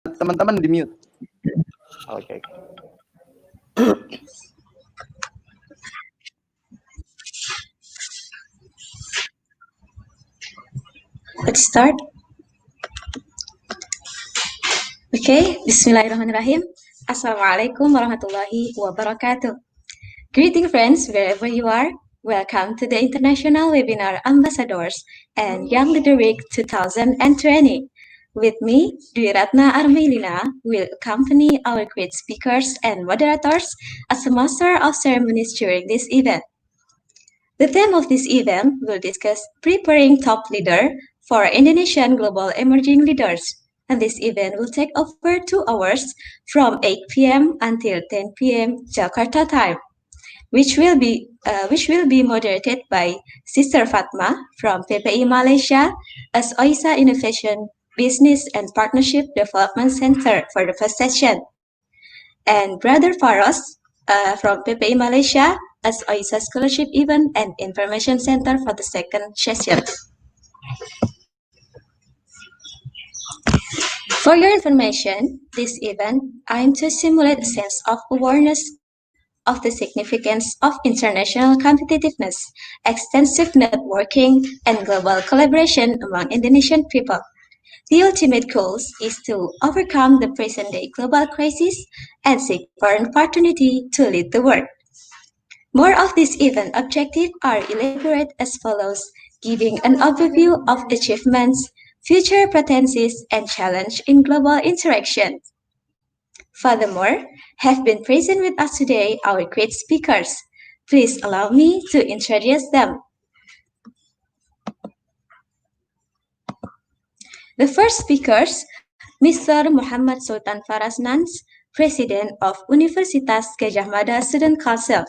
teman-teman di mute. Oke. Let's start. Okay, Bismillahirrahmanirrahim. Assalamualaikum warahmatullahi wabarakatuh. Greeting friends wherever you are. Welcome to the International Webinar Ambassadors and Young Leader Week 2020. With me, Dwi Ratna Armelina will accompany our great speakers and moderators as a master of ceremonies during this event. The theme of this event will discuss preparing top leader for Indonesian global emerging leaders. And this event will take over 2 hours from 8 p.m. until 10 p.m. Jakarta time, which will be moderated by Sister Fatma from PPI Malaysia as OISA Innovation Business and Partnership Development Center for the first session, and Brother Farras from PPI Malaysia as OISA Scholarship Event and Information Center for the second session. For your information, this event aims to simulate a sense of awareness of the significance of international competitiveness, extensive networking, and global collaboration among Indonesian people. The ultimate goal is to overcome the present-day global crisis and seek for an opportunity to lead the world. More of this event objectives are elaborate as follows, giving an overview of achievements, future potencies, and challenge in global interaction. Furthermore, have been present with us today our great speakers. Please allow me to introduce them. The first speakers, Mr. Muhammad Sulthan Farras Nanz, President of Universitas Gadjah Mada Student Council.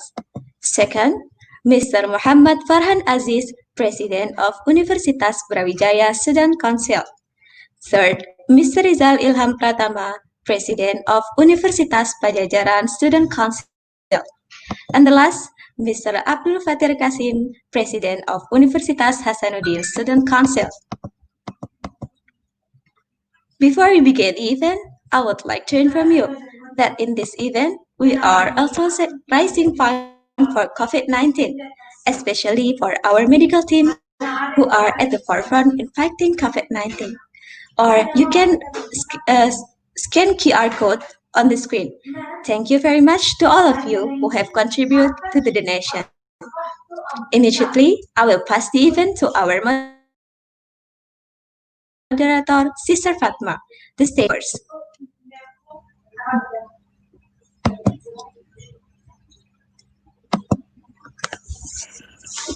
Second, Mr. Muhammad Farhan Aziz, President of Universitas Brawijaya Student Council. Third, Mr. Rizal Ilham Pratama, President of Universitas Pajajaran Student Council. And the last, Mr. Abdul Fatir Kasim, President of Universitas Hasanuddin Student Council. Before we begin the event, I would like to inform you that in this event, we are also raising funds for COVID-19, especially for our medical team who are at the forefront in fighting COVID-19. Or you can scan QR code on the screen. Thank you very much to all of you who have contributed to the donation. Immediately, I will pass the event to our moderator, Sister Fatma. The stage first.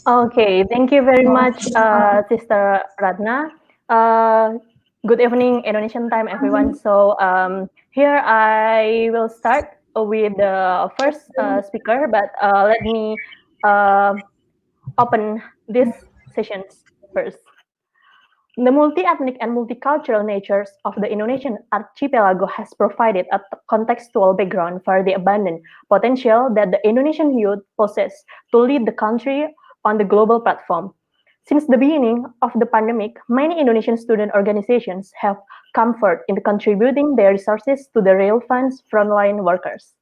Okay, thank you very much, Sister Ratna. Good evening, Indonesian time, everyone. So here I will start with the first speaker, but let me open this session first. The multi-ethnic and multicultural natures of the Indonesian archipelago has provided a contextual background for the abundant potential that the Indonesian youth possess to lead the country on the global platform. Since the beginning of the pandemic, many Indonesian student organizations have come forth in contributing their resources to the relevant frontline workers.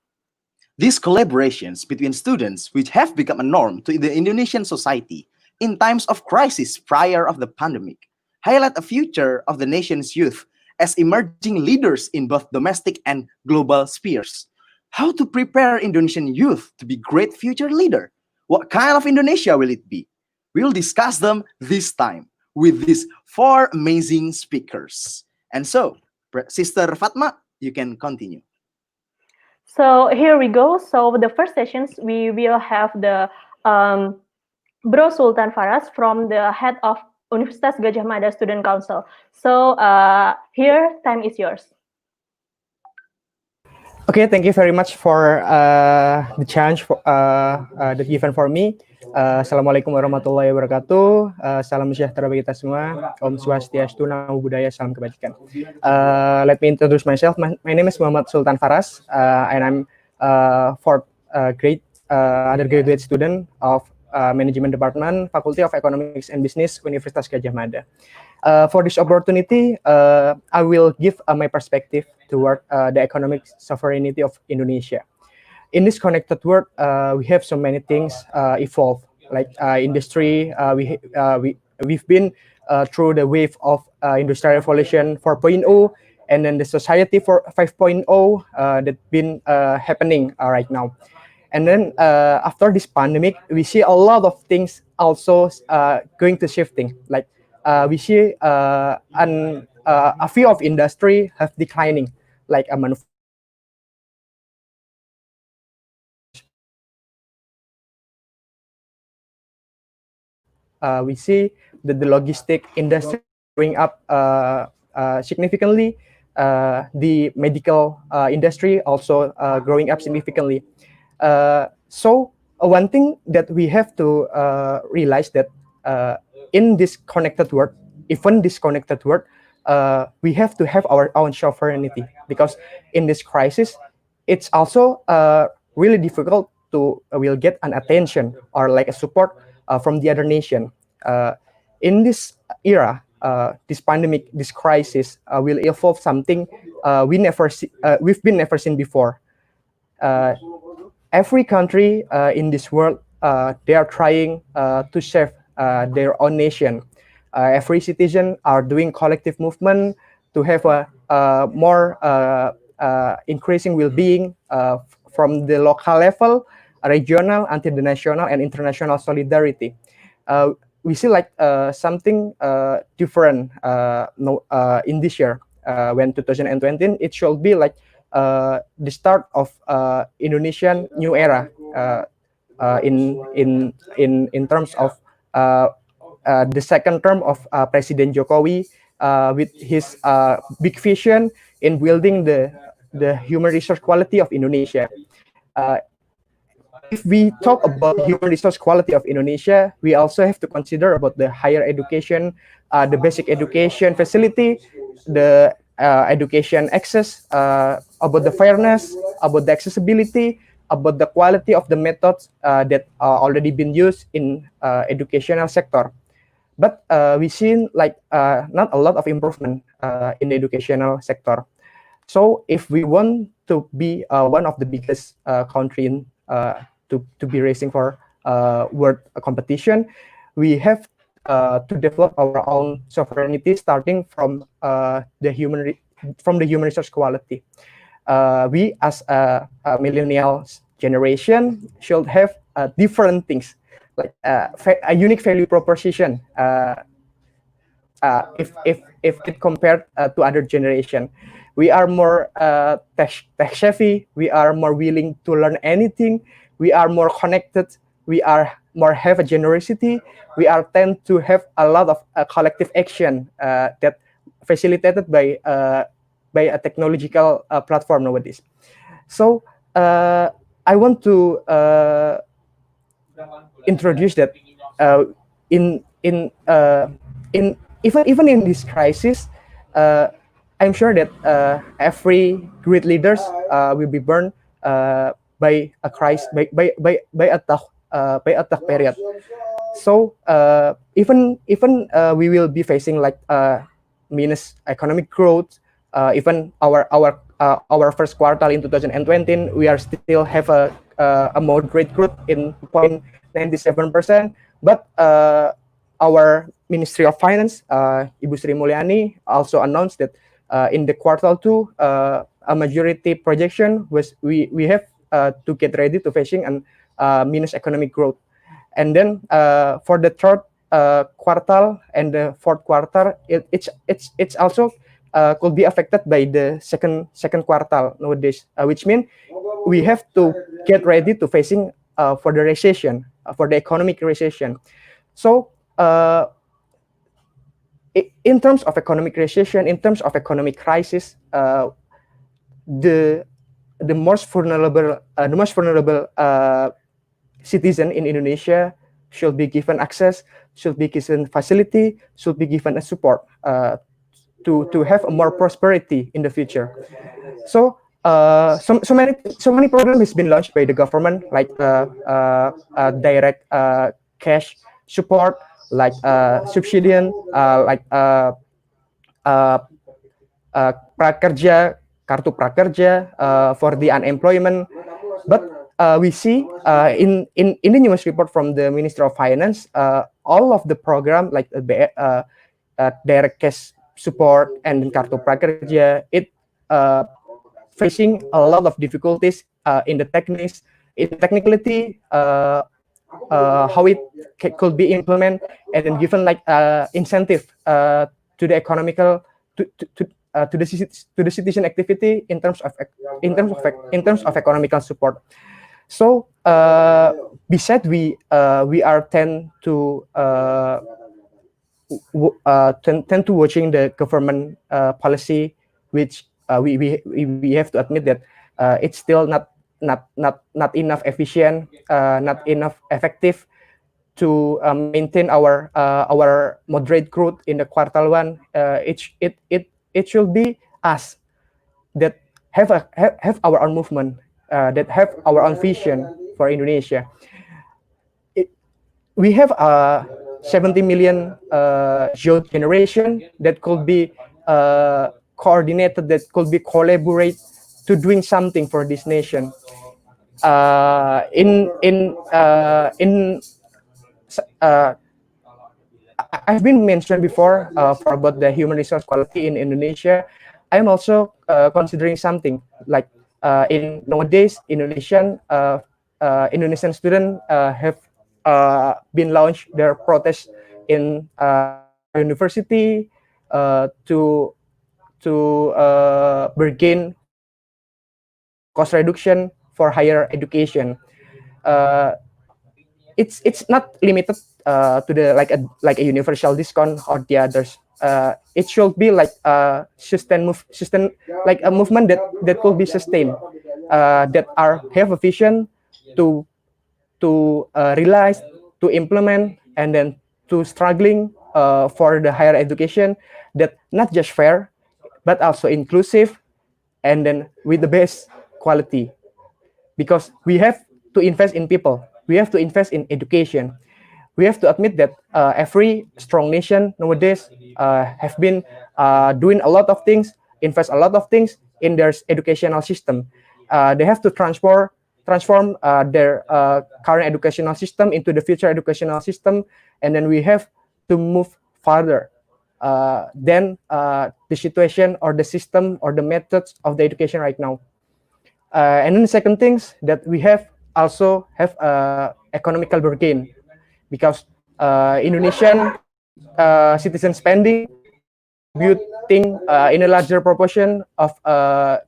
These collaborations between students, which have become a norm to the Indonesian society in times of crisis prior of the pandemic, highlight a future of the nation's youth as emerging leaders in both domestic and global spheres. How to prepare Indonesian youth to be great future leader? What kind of Indonesia will it be? We'll discuss them this time with these 4 amazing speakers. And so, Sister Fatma, you can continue. So here we go. So the first sessions, we will have the Bro Sulthan Farras from the head of Universitas Gadjah Mada Student Council. So here, time is yours. Okay, thank you very much for the challenge that given for me. Assalamualaikum warahmatullahi wabarakatuh. Salam sejahtera bagi kita semua. Om Swastiastu, Namo Buddhaya, salam kebajikan. Let me introduce myself. My name is Muhammad Sulthan Farras, and I'm fourth grade undergraduate student of Management Department, Faculty of Economics and Business, Universitas Gadjah Mada. For this opportunity, I will give my perspective toward the economic sovereignty of Indonesia. In this connected world, we have so many things evolve, like industry. We've been through the wave of Industrial Revolution 4.0, and then the society for 5.0 that been happening right now. And then after this pandemic, we see a lot of things also going to shifting. Like we see a few of industry have declining, like a we see that the logistic industry going up significantly. The medical industry also growing up significantly. So one thing that we have to realize that in this connected world, even this connected world, we have to have our own sovereignty, because in this crisis, it's also really difficult to will get an attention or like a support from the other nation. In this era, this pandemic, this crisis will evolve something we've been never seen before. Every country in this world, they are trying to save their own nation. Every citizen are doing collective movement to have a more increasing well-being from the local level, regional, until the national and international solidarity. We see like something different in this year. When 2020, it should be like the start of Indonesian new era in terms of the second term of President Jokowi with his big vision in building the human resource quality of Indonesia. If we talk about human resource quality of Indonesia, we also have to consider about the higher education, the basic education facility, the education access, about the fairness, about the accessibility, about the quality of the methods that are already been used in educational sector. But we've seen like not a lot of improvement in the educational sector. So if we want to be one of the biggest country in, to be racing for world competition, we have to develop our own sovereignty, starting from the human resource quality. We as a millennial generation should have different things, like a unique value proposition. If it compared to other generation, we are more tech savvy. We are more willing to learn anything. We are more connected. We are more have a generosity. We are tend to have a lot of collective action that facilitated by a technological platform nowadays. So I want to introduce that in even in this crisis, I'm sure that every great leaders will be burned by a crisis, by a tough period. So even we will be facing like minus economic growth. Even our first quarter in 2020, we are still have a moderate growth in 0.97%. But our Ministry of Finance, Ibu Sri Mulyani, also announced that in the quarter 2, a majority projection was we have to get ready to facing an minus economic growth. And then for the third quarter and the fourth quarter, it's also could be affected by the second quarter nowadays, which means we have to get ready to facing for the recession, for the economic recession. So in terms of economic recession, in terms of economic crisis, the most vulnerable citizen in Indonesia should be given access, should be given facility, should be given a support to have a more prosperity in the future. So so many programs has been launched by the government, like direct cash support, like subsidian, uh, prakerja, kartu prakerja for the unemployment. But we see in the news report from the Minister of Finance, all of the program like direct cash support and kartu prakerja, it facing a lot of difficulties in the technicality, how it could be implemented, and then given like incentive to the economical to the citizen activity in terms of economical support. So besides we are tend to watching the government policy, which we have to admit that it's still not enough efficient, not enough effective to maintain our moderate growth in the quarter one. It should be us that have our own movement, that have our own vision for Indonesia. We have a 70 million youth generation that could be coordinated, that could be collaborate to doing something for this nation. I've been mentioned before for about the human resource quality in Indonesia. I'm also considering something like in nowadays Indonesian students have been launched their protest in university to bargain cost reduction for higher education. It's not limited to the like a universal discount or the others. It should be like a sustain like a movement that will be sustained, that have a vision to realize, to implement, and then to struggling for the higher education that not just fair but also inclusive, and then with the best quality. Because we have to invest in people, we have to invest in education. We have to admit that every strong nation nowadays have been doing a lot of things, invest a lot of things in their educational system. They have to transform their current educational system into the future educational system, and then we have to move further than the situation or the system or the methods of the education right now. And then the second things that we have also have economical bargain, because Indonesian citizen spending contributing in a larger proportion of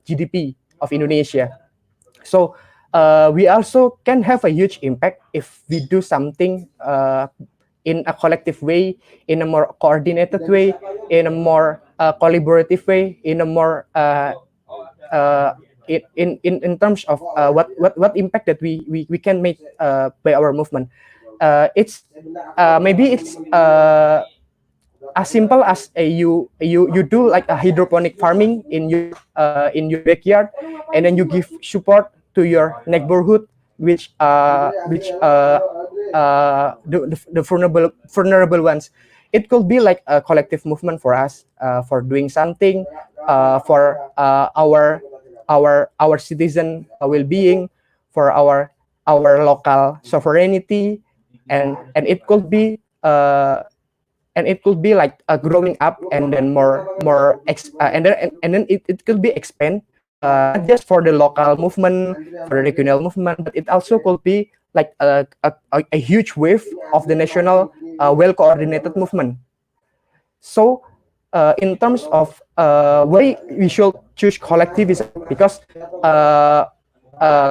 GDP of Indonesia. So we also can have a huge impact if we do something in a collective way, in a more coordinated way, in a more collaborative way, in a more in terms of what impact that we can make by our movement. It's maybe it's as simple as you do like a hydroponic farming in your backyard, and then you give support to your neighborhood, which the vulnerable ones. It could be like a collective movement for us for doing something for our citizen well-being, for our local sovereignty, and it could be like growing up, and then and then it could be expand not just for the local movement, for the regional movement, but it also could be like a huge wave of the national well-coordinated movement. So in terms of why we should choose collectivism, because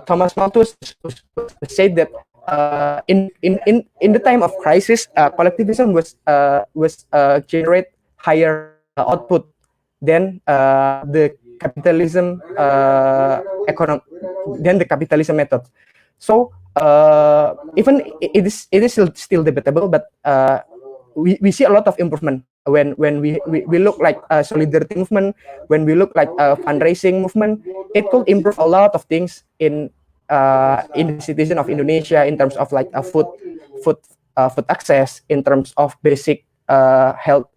Thomas Malthus said that in the time of crisis, collectivism was generate higher output than the capitalism than the capitalism method. So even it is still debatable, but we see a lot of improvement when we look like a solidarity movement, when we look like a fundraising movement. It could improve a lot of things in the citizen of Indonesia in terms of like a food food access, in terms of basic health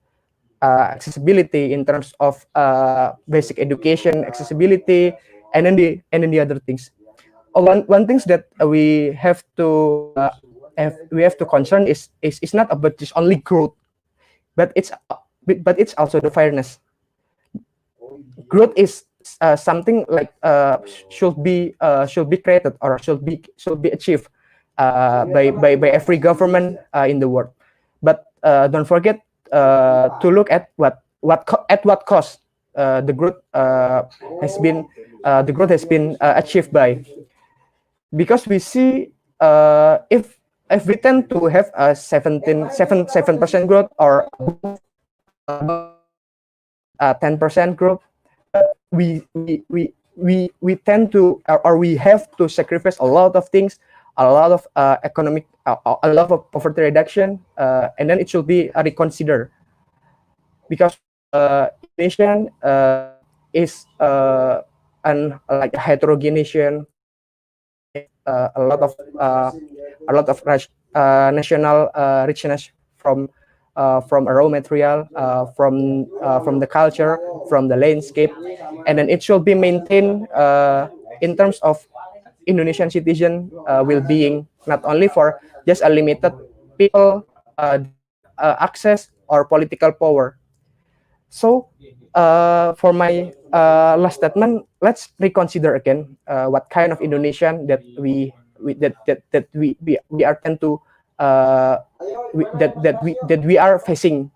accessibility, in terms of basic education accessibility, and then the other things. One things that we have to concern is not about just only growth, but it's also the fairness. Growth is something like should be created or should be achieved by every government in the world. But don't forget to look at at what cost the growth has been achieved by, because we see if we tend to have a 7% growth or 10% growth, we tend to, or we have to sacrifice a lot of things, a lot of economic, a lot of poverty reduction, and then it should be reconsidered, because Indonesian is like a heterogeneous, a lot of national richness from a raw material, from the culture, from the landscape, and then it should be maintained in terms of Indonesian citizen well-being, not only for just a limited people access or political power. So for my last statement, let's reconsider again what kind of Indonesian that we are tend to that we are facing.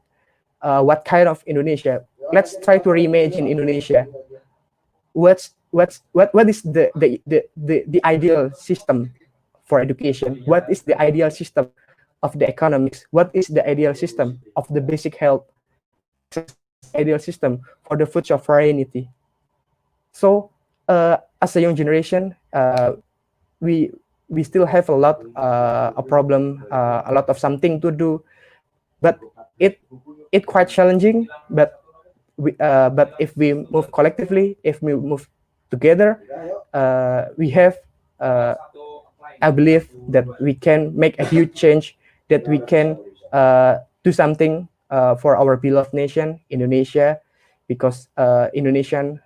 What kind of Indonesia? Let's try to reimagine Indonesia. What is the ideal system for education? What is the ideal system of the economics? What is the ideal system of the basic health? Ideal system for the food sovereignty? So as a young generation, we still have a lot a problem, a lot of something to do, but it quite challenging. But if we move collectively, if we move together, we have I believe that we can make a huge change, that we can do something for our beloved nation, Indonesia, because Indonesian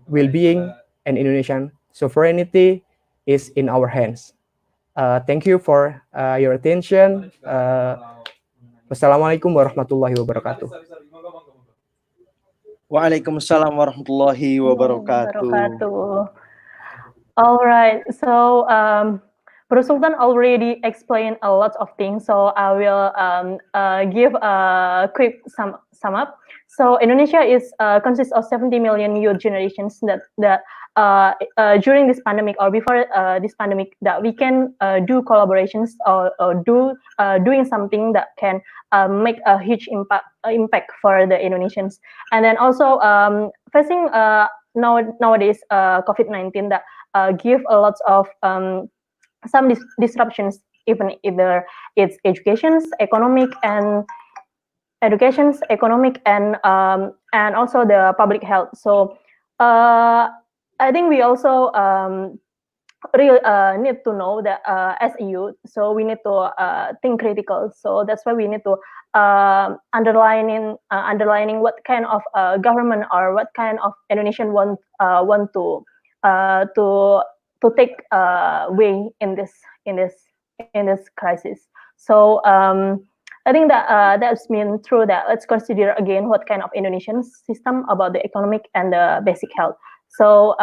well-being and Indonesian sovereignty is in our hands. Thank you for your attention. Wassalamualaikum warahmatullahi wabarakatuh. Waalaikumsalam warahmatullahi wabarakatuh. All right, so Bro Sultan already explained a lot of things, so I will give a quick sum up. So Indonesia consists of 70 million youth generations that during this pandemic or before this pandemic, that we can do collaborations or doing something that can make a huge impact for the Indonesians. And then also facing nowadays COVID-19 that give a lot of some disruptions, even either it's education, economic, and also the public health. So I think we also really need to know that as a youth, so we need to think critical. So that's why we need to underlining what kind of government or what kind of Indonesian want to take way in this crisis. So I think that that's mean through that. Let's consider again what kind of Indonesian system about the economic and the basic health. So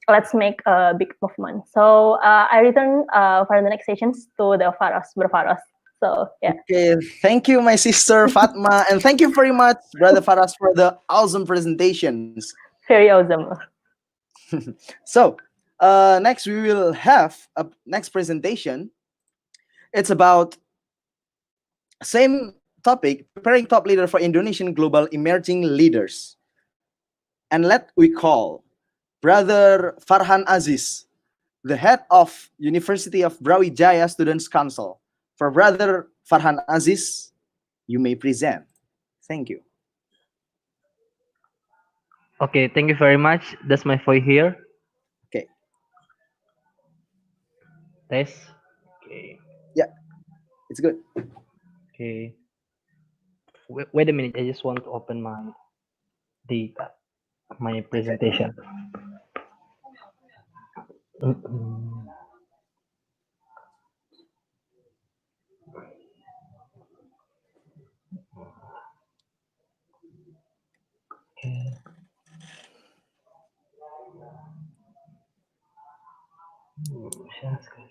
let's make a big movement. So I return for the next sessions to the Farras, Bro Farras. So yeah. Okay, thank you, my sister Fatma, and thank you very much, Brother Farras, for the awesome presentations. Very awesome. So next we will have a next presentation. It's about same topic, preparing top leader for Indonesian global emerging leaders. And we call Brother Farhan Aziz, the head of University of Brawijaya Students Council. For Brother Farhan Aziz, you may present. Thank you. Okay, thank you very much. That's my voice here. Okay. Test. Okay. Yeah. It's good. Okay. Wait a minute. I just want to open my presentation. Mm-mm. Okay. Share screen.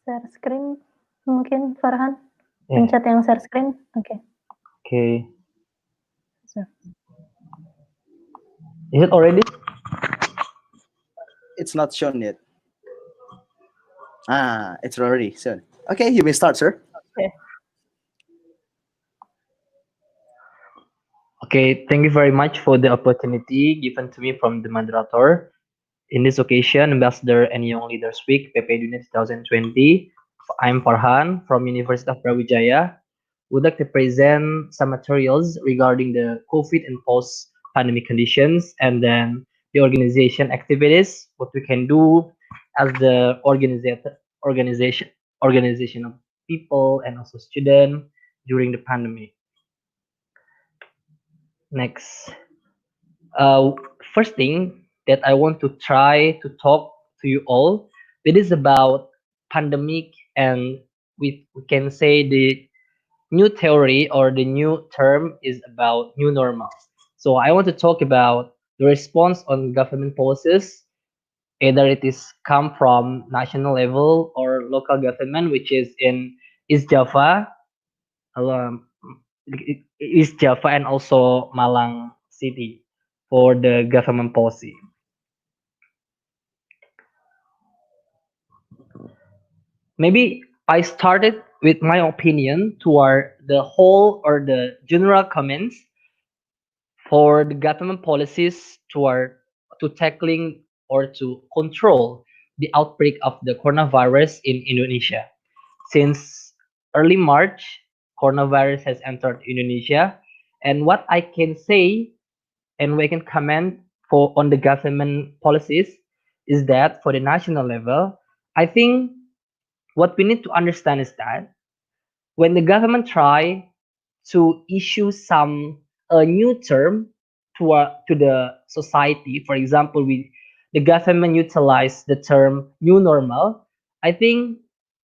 Share screen mungkin Farhan Yeah. pencet yang share screen. Oke. Okay. So, Is it already? It's not shown yet. It's already shown. Okay, you may start, sir. oke. Okay. Thank you very much for the opportunity given to me from the moderator. In this occasion, Ambassador and Young Leaders Week, PP Dunia 2020, I'm Farhan from Universitas Brawijaya. Would like to present some materials regarding the COVID and post-pandemic conditions, and then the organization activities, what we can do as the organization of people and also student during the pandemic. Next. Uh, First thing that I want to try to talk to you all, it is about pandemic, and we can say the new theory or the new term is about new normal. So I want to talk about the response on government policies, either it is come from national level or local government, which is in East Java, um, East Java and also Malang City for the government policy. Maybe I started with my opinion toward the whole or the general comments for the government policies toward to tackling or to control the outbreak of the coronavirus in Indonesia. Since early March, coronavirus has entered Indonesia, and what I can say and we can comment for on the government policies is that for the national level, I think what we need to understand is that when the government try to issue some a new term to the society, for example, the government utilize the term new normal. I think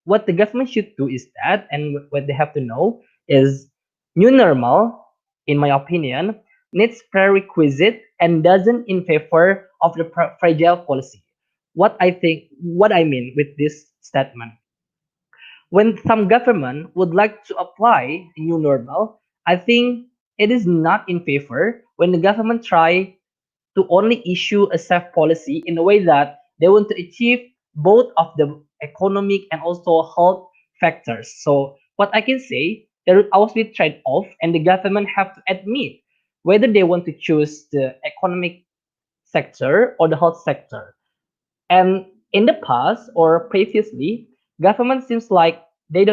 what the government should do is that, and what they have to know is new normal, in my opinion, needs prerequisite and doesn't in favor of the fragile policy. What I mean with this statement, when some government would like to apply a new normal, I think it is not in favor when the government try to only issue a safe policy in a way that they want to achieve both of the economic and also health factors. So what I can say, there will always be trade-off, and the government have to admit whether they want to choose the economic sector or the health sector. And in the past or previously, government seems like they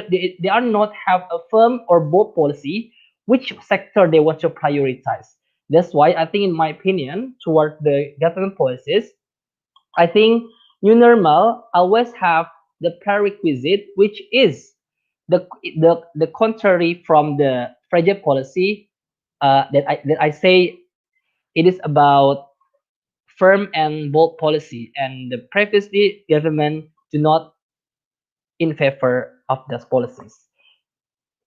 are not have a firm or bold policy which sector they want to prioritize. That's why I think, in my opinion, toward the government policies, I think new normal always have the prerequisite, which is the contrary from the fragile policy, that I say it is about firm and bold policy, and the previously government do not in favor of those policies.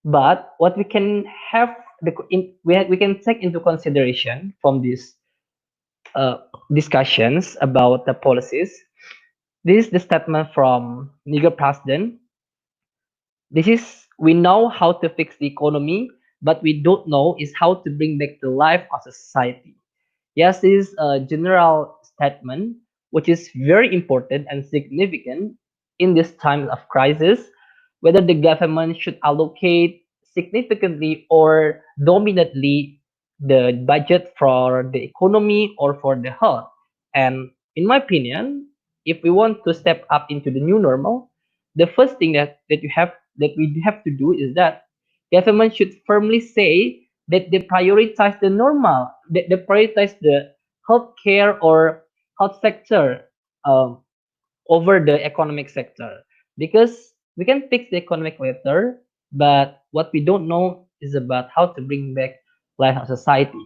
But what we can have we can take into consideration from these uh, discussions about the policies. This is the statement from Niger President. This is, we know how to fix the economy, but we don't know is how to bring back the life of a society. Yes, this is a general statement which is very important and significant in this time of crisis, whether the government should allocate significantly or dominantly the budget for the economy or for the health. And in my opinion, if we want to step up into the new normal, the first thing that we have to do is that government should firmly say that they prioritize the normal, they prioritize the healthcare or health sector um, over the economic sector, because we can fix the economic later, but what we don't know is about how to bring back life of society.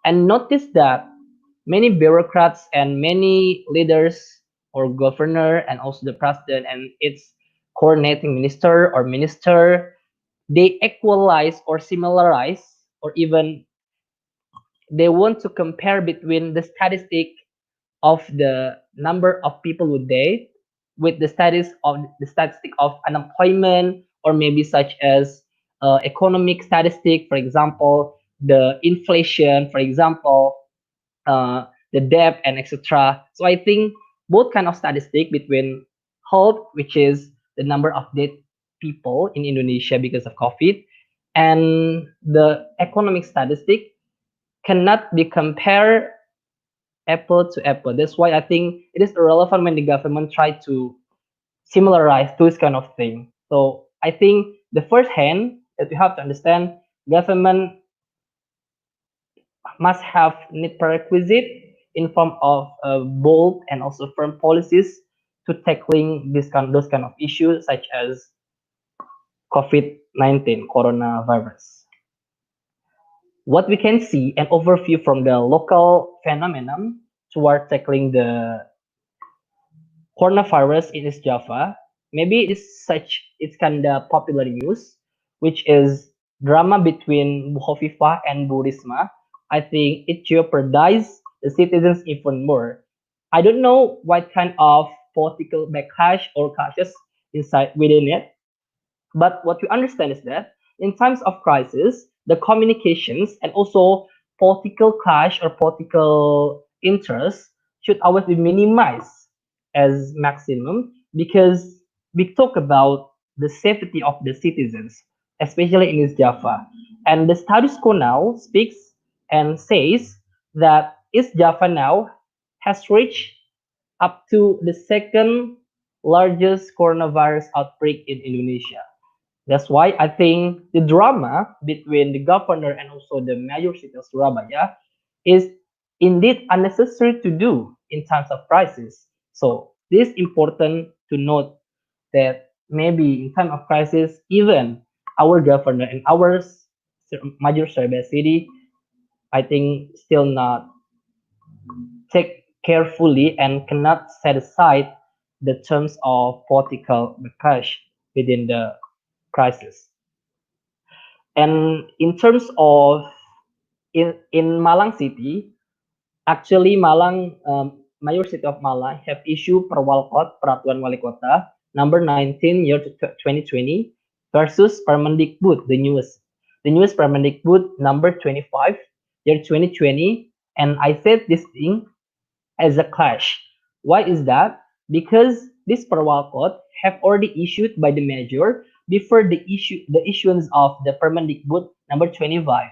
And notice that many bureaucrats and many leaders or governor and also the president and its coordinating minister or minister, they equalize or similarize, or even they want to compare between the statistic of the number of people who date with the statistic of unemployment, or maybe such as economic statistic, for example the inflation, for example the debt and etc. So I think both kind of statistic between health, which is the number of dead people in Indonesia because of COVID, and the economic statistic cannot be compared apple to apple. That's why I think it is irrelevant when the government try to similarize those kind of thing. So I think the first hand that we have to understand, government must have need prerequisite in form of bold and also firm policies to tackling those kind of issues such as COVID-19 coronavirus. What we can see an overview from the local phenomenon toward tackling the coronavirus in East Java. Maybe it's kind of popular news, which is drama between Bu Hovifah and Bu Risma. I think it jeopardized the citizens even more. I don't know what kind of political backlash or clashes inside within it, but what we understand is that in times of crisis, the communications and also political clash or political interest should always be minimized as maximum, because we talk about the safety of the citizens, especially in East Java. And the status quo now speaks and says that East Java now has reached up to the second largest coronavirus outbreak in Indonesia. That's why I think the drama between the governor and also the mayor city of Surabaya is indeed unnecessary to do in times of crisis. So this is important to note that maybe in time of crisis, even our governor and our major Surabaya city, I think still not take carefully and cannot set aside the terms of political backlash within the crisis. And in terms of in Malang City, actually Malang Mayor City of Malang have issued Perwalkot Peraturan Wali Kota number 19 year 2020 versus Permendikbud, the newest Permendikbud number 25 year 2020, and I said this thing as a clash. Why is that? Because this Perwalkot have already issued by the mayor before the issuance of the Permendikbud number 25.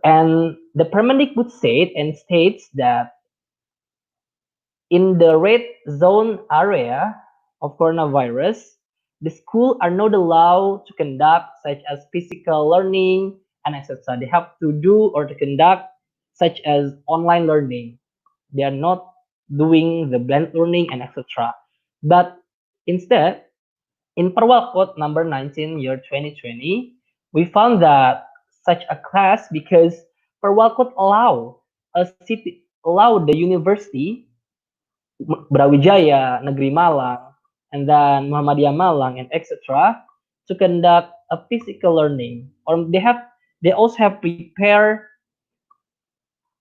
And the Permendikbud said and states that in the red zone area of coronavirus, the school are not allowed to conduct such as physical learning and etc. They have to do or to conduct such as online learning. They are not doing the blended learning and etc. But instead, in Perwalkot number 19 year 2020, we found that such a class because Perwalkot allow the university Brawijaya, Negeri Malang, and then Muhammadiyah Malang and etc. to conduct a physical learning, or they also have prepared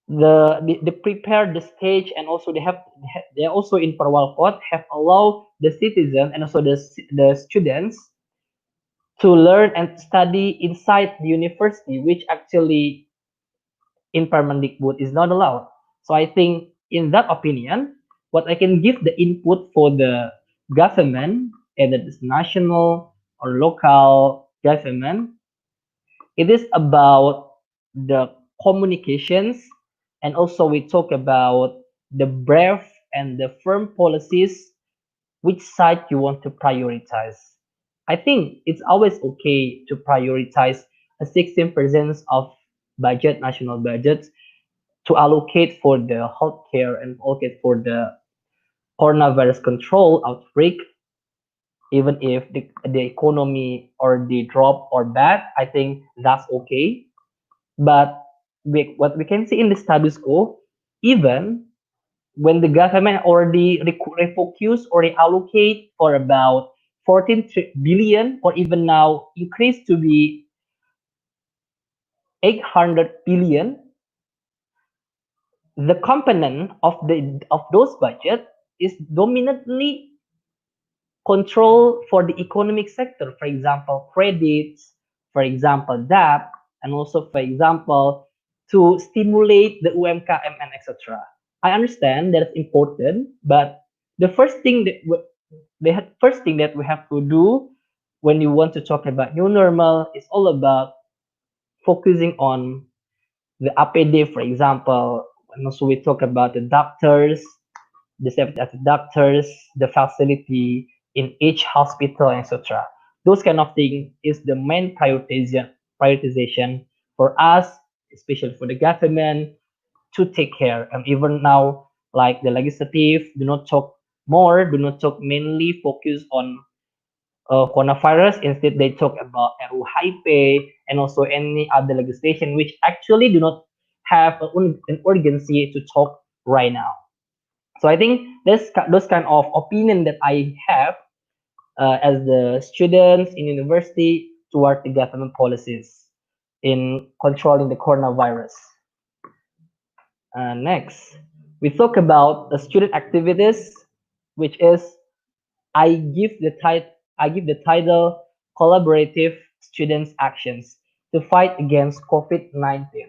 they prepare the stage, and also they also in Perwalkot have allowed the citizen and also the students to learn and study inside the university, which actually in Permendikbud is not allowed. So I think in that opinion, what I can give the input for the government, either it's national or local government, it is about the communications, and also we talk about the brave and the firm policies, which side you want to prioritize. I think it's always okay to prioritize a 16% of budget, national budget, to allocate for the healthcare and allocate for the coronavirus control outbreak, even if the economy or the drop or bad, I think that's okay. But what we can see in the status quo, even when the government already refocus or reallocate for about 14 billion, or even now increased to be 800 billion, the component of those budget is dominantly control for the economic sector. For example, credits, for example, debt, and also, for example, to stimulate the UMKM and etc. I understand that it's important, but the first thing that we have to do when you want to talk about new normal is all about focusing on the APD, for example. And also we talk about the doctors, the safety of the doctors, the facility in each hospital, etc. Those kind of thing is the main prioritization for us, especially for the government, to take care. And even now, like the legislative, do not talk mainly focus on coronavirus. Instead, they talk about RUU HIP and also any other legislation which actually do not have an urgency to talk right now. So I think those kind of opinion that I have as the students in university toward the government policies in controlling the coronavirus. Next, we talk about the student activities, which is I give the title collaborative students actions to fight against COVID-19.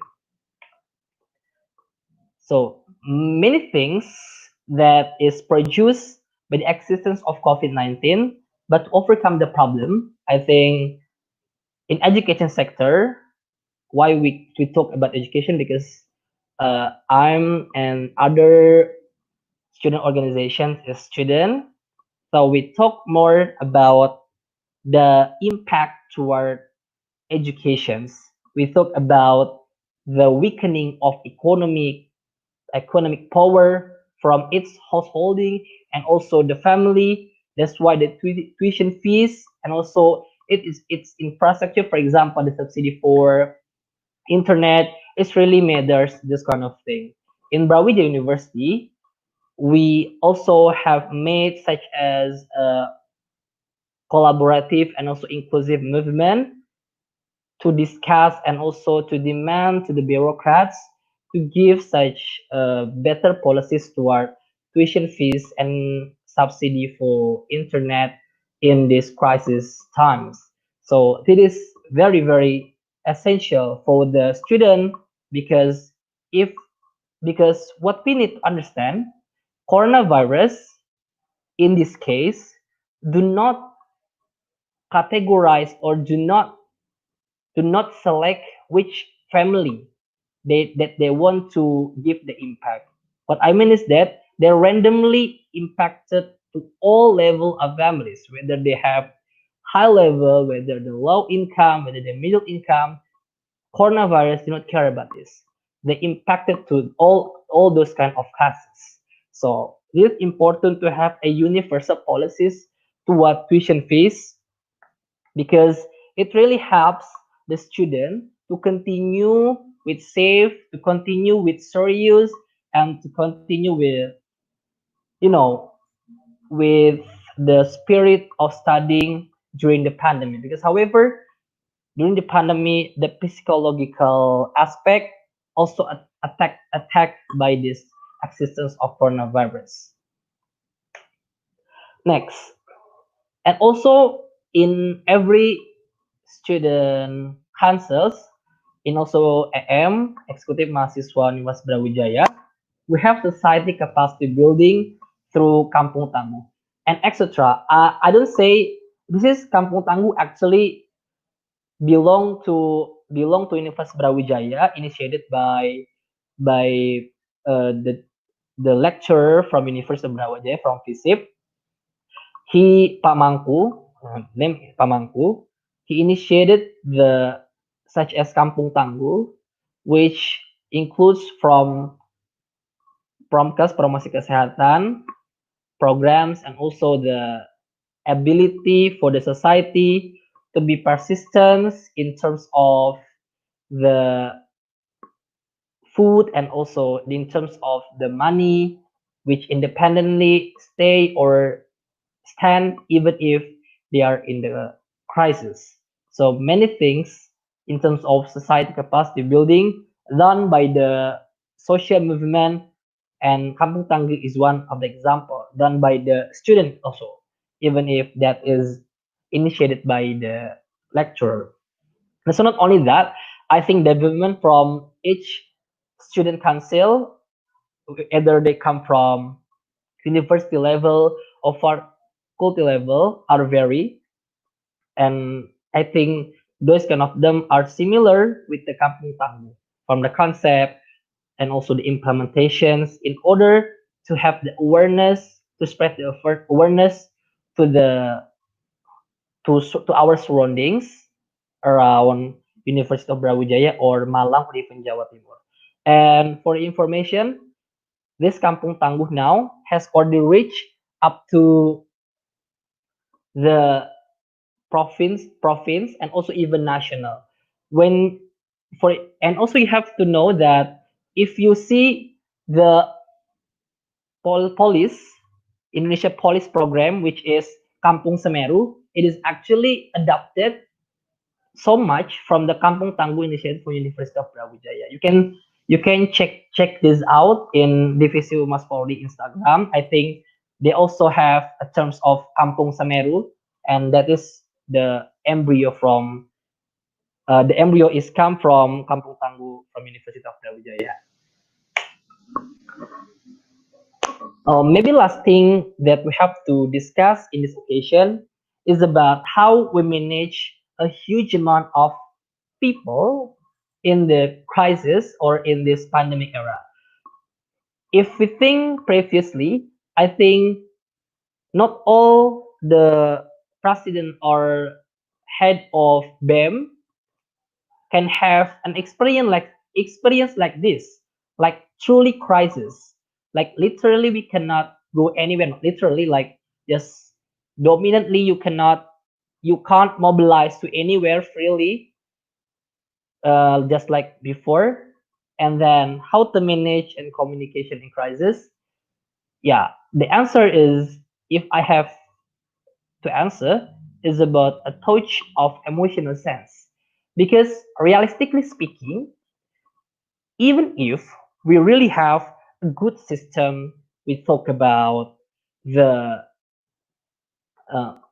So many things that is produced by the existence of COVID-19, but to overcome the problem, I think in education sector, why we talk about education, because I'm and other student organizations is student, so we talk more about the impact toward educations. We talk about the weakening of economic power from its householding and also the family. That's why the tuition fees and also its infrastructure, for example, the subsidy for internet, it really matters. This kind of thing. In Brawijaya University, we also have made such as a collaborative and also inclusive movement to discuss and also to demand to the bureaucrats to give such better policies toward tuition fees and subsidy for internet in these crisis times. So it is very, very essential for the student, because if because what we need to understand, coronavirus in this case do not categorize or do not select which family they want to give the impact. What I mean is that they're randomly impacted to all level of families, whether they have high level, whether they're low income, whether they're middle income. Coronavirus do not care about this. They impacted to all those kind of classes. So it is important to have a universal policies toward tuition fees, because it really helps the student to continue with safe, to continue with serious, and to continue with, you know, with the spirit of studying during the pandemic. Because, however, during the pandemic, the psychological aspect also attacked by this existence of coronavirus. Next, and also in every student councils, in also EM, Eksekutif Mahasiswa Universitas Brawijaya, we have society capacity building through Kampung Tangguh and etc. I don't say this is Kampung Tangguh actually belong to Universitas Brawijaya, initiated by the lecturer from Universitas Brawijaya from FISIP. Pak Mangku, name Pak Mangku, he initiated the such as Kampung Tangguh, which includes from promkes promosi kesehatan programs, and also the ability for the society to be persistent in terms of the food, and also in terms of the money which independently stay or stand even if they are in the crisis. So many things in terms of society capacity building done by the social movement, and Kampung Tangguh is one of the example done by the student also, even if that is initiated by the lecturer. And so not only that, I think development from each student council, either they come from university level or faculty level, are vary, and I think those kind of them are similar with the Kampung Tangguh from the concept and also the implementations in order to have the awareness, to spread the awareness to the to our surroundings around University of Brawijaya or Malang or even Jawa Timur. And for information, this Kampung Tangguh now has already reached up to the province and also even national. When for and also you have to know that if you see the police Indonesia police program, which is Kampung Semeru, it is actually adapted so much from the Kampung Tangguh initiative for University of Brawijaya. You can check this out in Divisi Humas Polri Instagram. I think they also have a terms of Kampung Semeru, and that is the embryo from the embryo is come from Kampung Tangguh from University of Brawijaya. Maybe last thing that we have to discuss in this occasion is about how we manage a huge amount of people in the crisis or in this pandemic era. If we think previously, I think not all the president or head of BEM can have an experience like this, like truly crisis. Like literally, we cannot go anywhere. Not literally, like just dominantly, you can't mobilize to anywhere freely, just like before. And then how to manage and communication in crisis. Yeah, the answer is, if I have to answer, is about a touch of emotional sense. Because realistically speaking, even if we really have a good system, we talk about the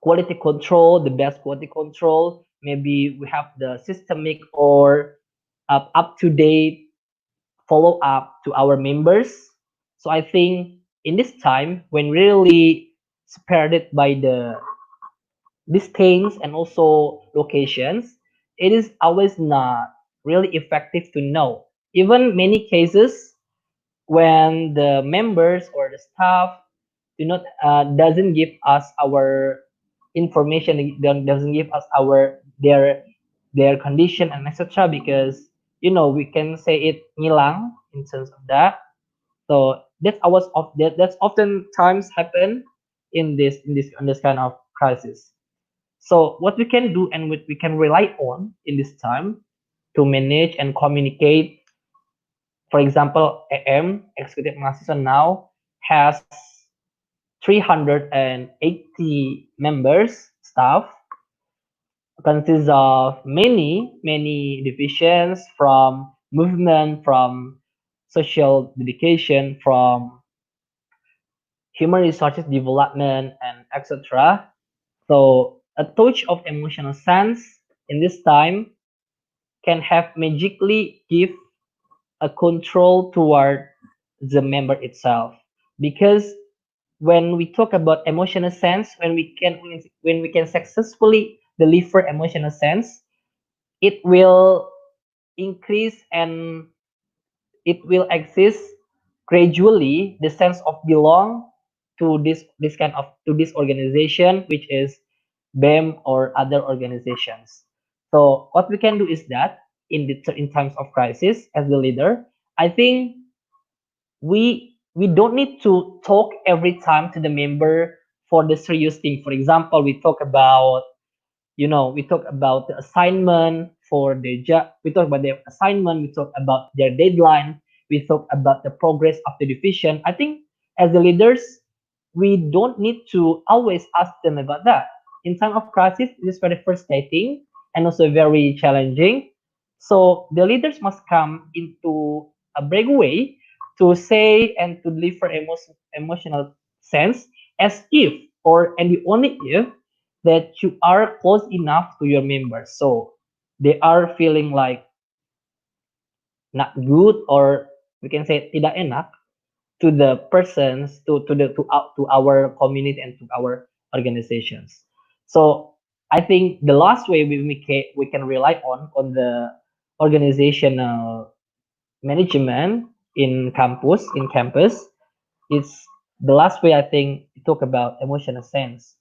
quality control, the best quality control. Maybe we have the systemic or up to date follow up to our members. So I think in this time when really separated by the distance and also locations, it is always not really effective to know. Even many cases when the members or the staff do not doesn't give us our information, doesn't give us our their condition and etc. Because we can say it ngilang in terms of that. So that's often times happen in this kind of crisis. So what we can do and what we can rely on in this time to manage and communicate, for example, AM Executive Mahasiswa now has 380 members staff, consists of many divisions, from movement, from social dedication, from human resources development, and etc. So a touch of emotional sense in this time can have magically give a control toward the member itself. Because when we talk about emotional sense, when we can successfully deliver emotional sense, it will increase and it will exist gradually the sense of belong to this kind of to this organization, which is BEM or other organizations. So what we can do is that in times of crisis, as the leader, I think we don't need to talk every time to the member for the serious thing. For example, we talk about, we talk about the assignment for the job, we talk about their assignment, we talk about their deadline, we talk about the progress of the division. I think as the leaders, we don't need to always ask them about that. In time of crisis, it is very frustrating and also very challenging. So the leaders must come into a brave way to say and to deliver emotional sense, as if, or and only if, that you are close enough to your members, so they are feeling like not good, or we can say tidak enak to the persons, to our community and to our organizations. So I think the last way we can rely on the organizational management in campus, is the last way, I think, to talk about emotional sense.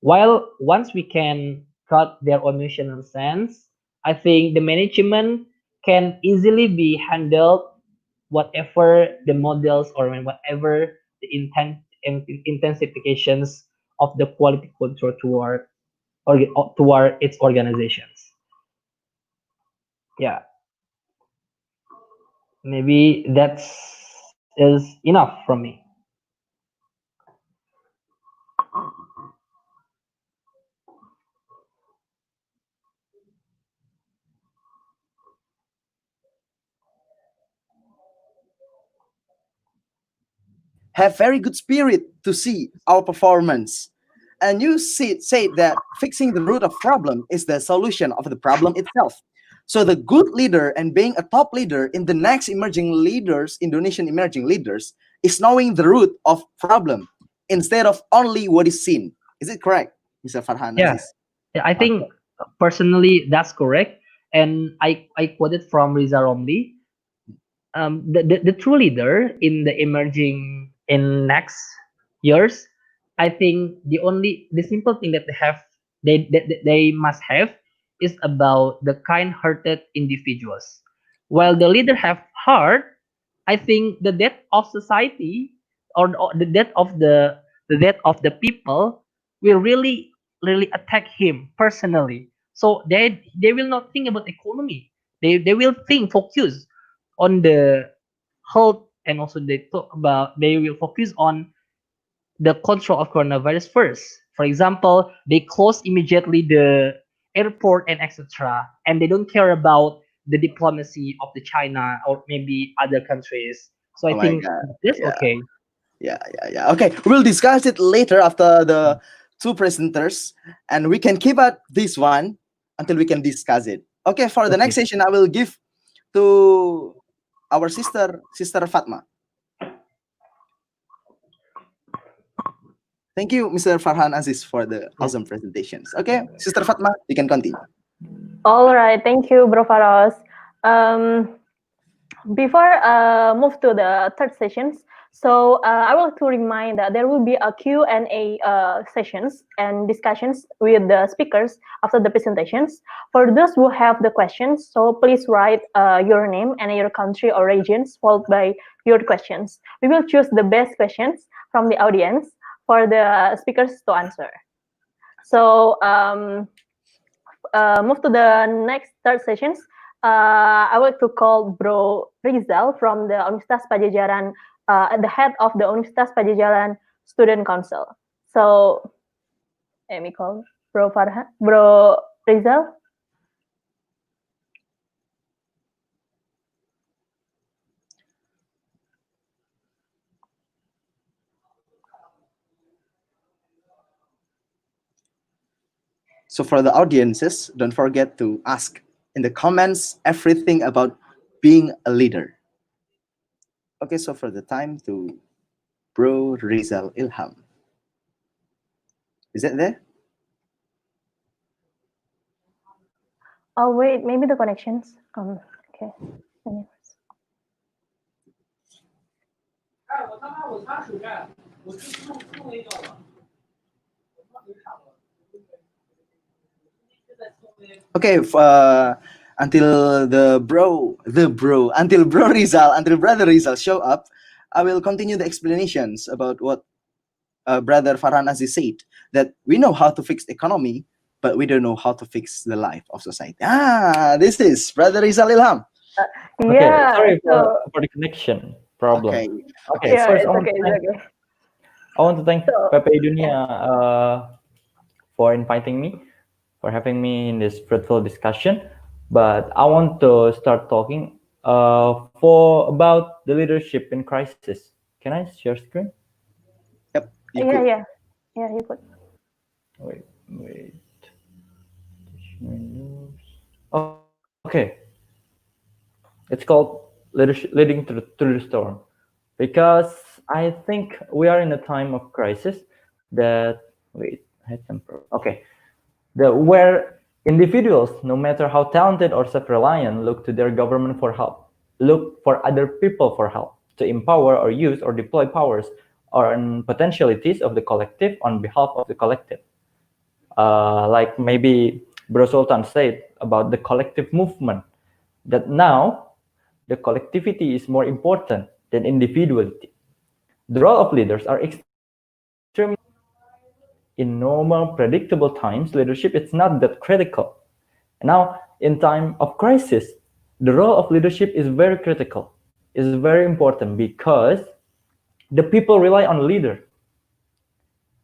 While once we can cut their emotional sense, I think the management can easily be handled whatever the models, or whatever the intensifications of the quality control toward its organizations. Yeah, maybe that's is enough from me. Have very good spirit to see our performance. And you say that fixing the root of problem is the solution of the problem itself. So the good leader and being a top leader in the next emerging leaders, Indonesian emerging leaders, is knowing the root of problem instead of only what is seen. Is it correct, Mr. Farhan Yeah, Aziz? I think personally that's correct. And I quoted from Riza Romli, the true leader in the emerging in next years. I think the simple thing that they must have is about the kind-hearted individuals. While the leader have heart, I think the death of society, or the death of the people will really attack him personally. So they will not think about economy. They will focus on the health, and also they will focus on the control of coronavirus first. For example, they close immediately the airport and etc. And they don't care about the diplomacy of the China or maybe other countries. So I Oh my think God. that's Yeah. okay. Yeah. Okay, we'll discuss it later after the two presenters, and we can keep out this one until we can discuss it. Okay, for the next Okay. session, I will give to our sister Fatma. Thank you, Mr. Farhan Aziz, for the Yeah. awesome presentations. Okay, Sister Fatma, you can continue. All right, thank you, Bro Farras. Before move to the third sessions, so I want to remind that there will be a Q&A sessions and discussions with the speakers after the presentations. For those who have the questions, so please write your name and your country or regions followed by your questions. We will choose the best questions from the audience for the speakers to answer. So move to the next third sessions. I would like to call Bro Rizal from the Universitas Pajajaran, the head of the Universitas Pajajaran Student Council. So let me call Bro Rizal. So for the audiences, don't forget to ask in the comments everything about being a leader. Okay, so for the time to Bro Rizal Ilham. Is that there? Oh wait, maybe the connections. Okay. Okay, until until brother Rizal show up, I will continue the explanations about what brother Farhan Aziz said, that we know how to fix economy, but we don't know how to fix the life of society. This is brother Rizal Ilham. Okay, Yeah, sorry so for the connection problem. Okay. Okay, yeah, first it's okay, it's okay. I want to thank So Pepe Dunia for inviting me, for having me in this fruitful discussion. But I want to start talking for about the leadership in crisis. Can I share screen? Yep. You yeah, could. yeah, you could. Wait. Okay. It's called leading through the storm, because I think we are in a time of crisis that okay, where individuals, no matter how talented or self-reliant, look to their government for help, look for other people for help to empower or use or deploy powers or potentialities of the collective on behalf of the collective. Like maybe Bro Sultan said about the collective movement, that now the collectivity is more important than individuality. The role of leaders are extremely in normal, predictable times. Leadership is not that critical. Now, in time of crisis, the role of leadership is very critical, is very important, because the people rely on leader.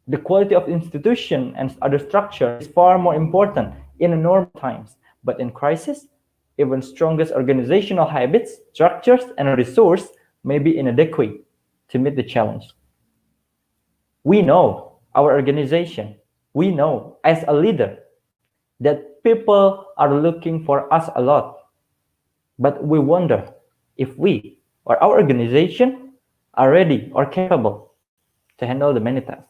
The quality of institution and other structure is far more important in normal times. But in crisis, even strongest organizational habits, structures, and resource may be inadequate to meet the challenge. We know, our organization, we know as a leader that people are looking for us a lot. But we wonder if we or our organization are ready or capable to handle the many tasks.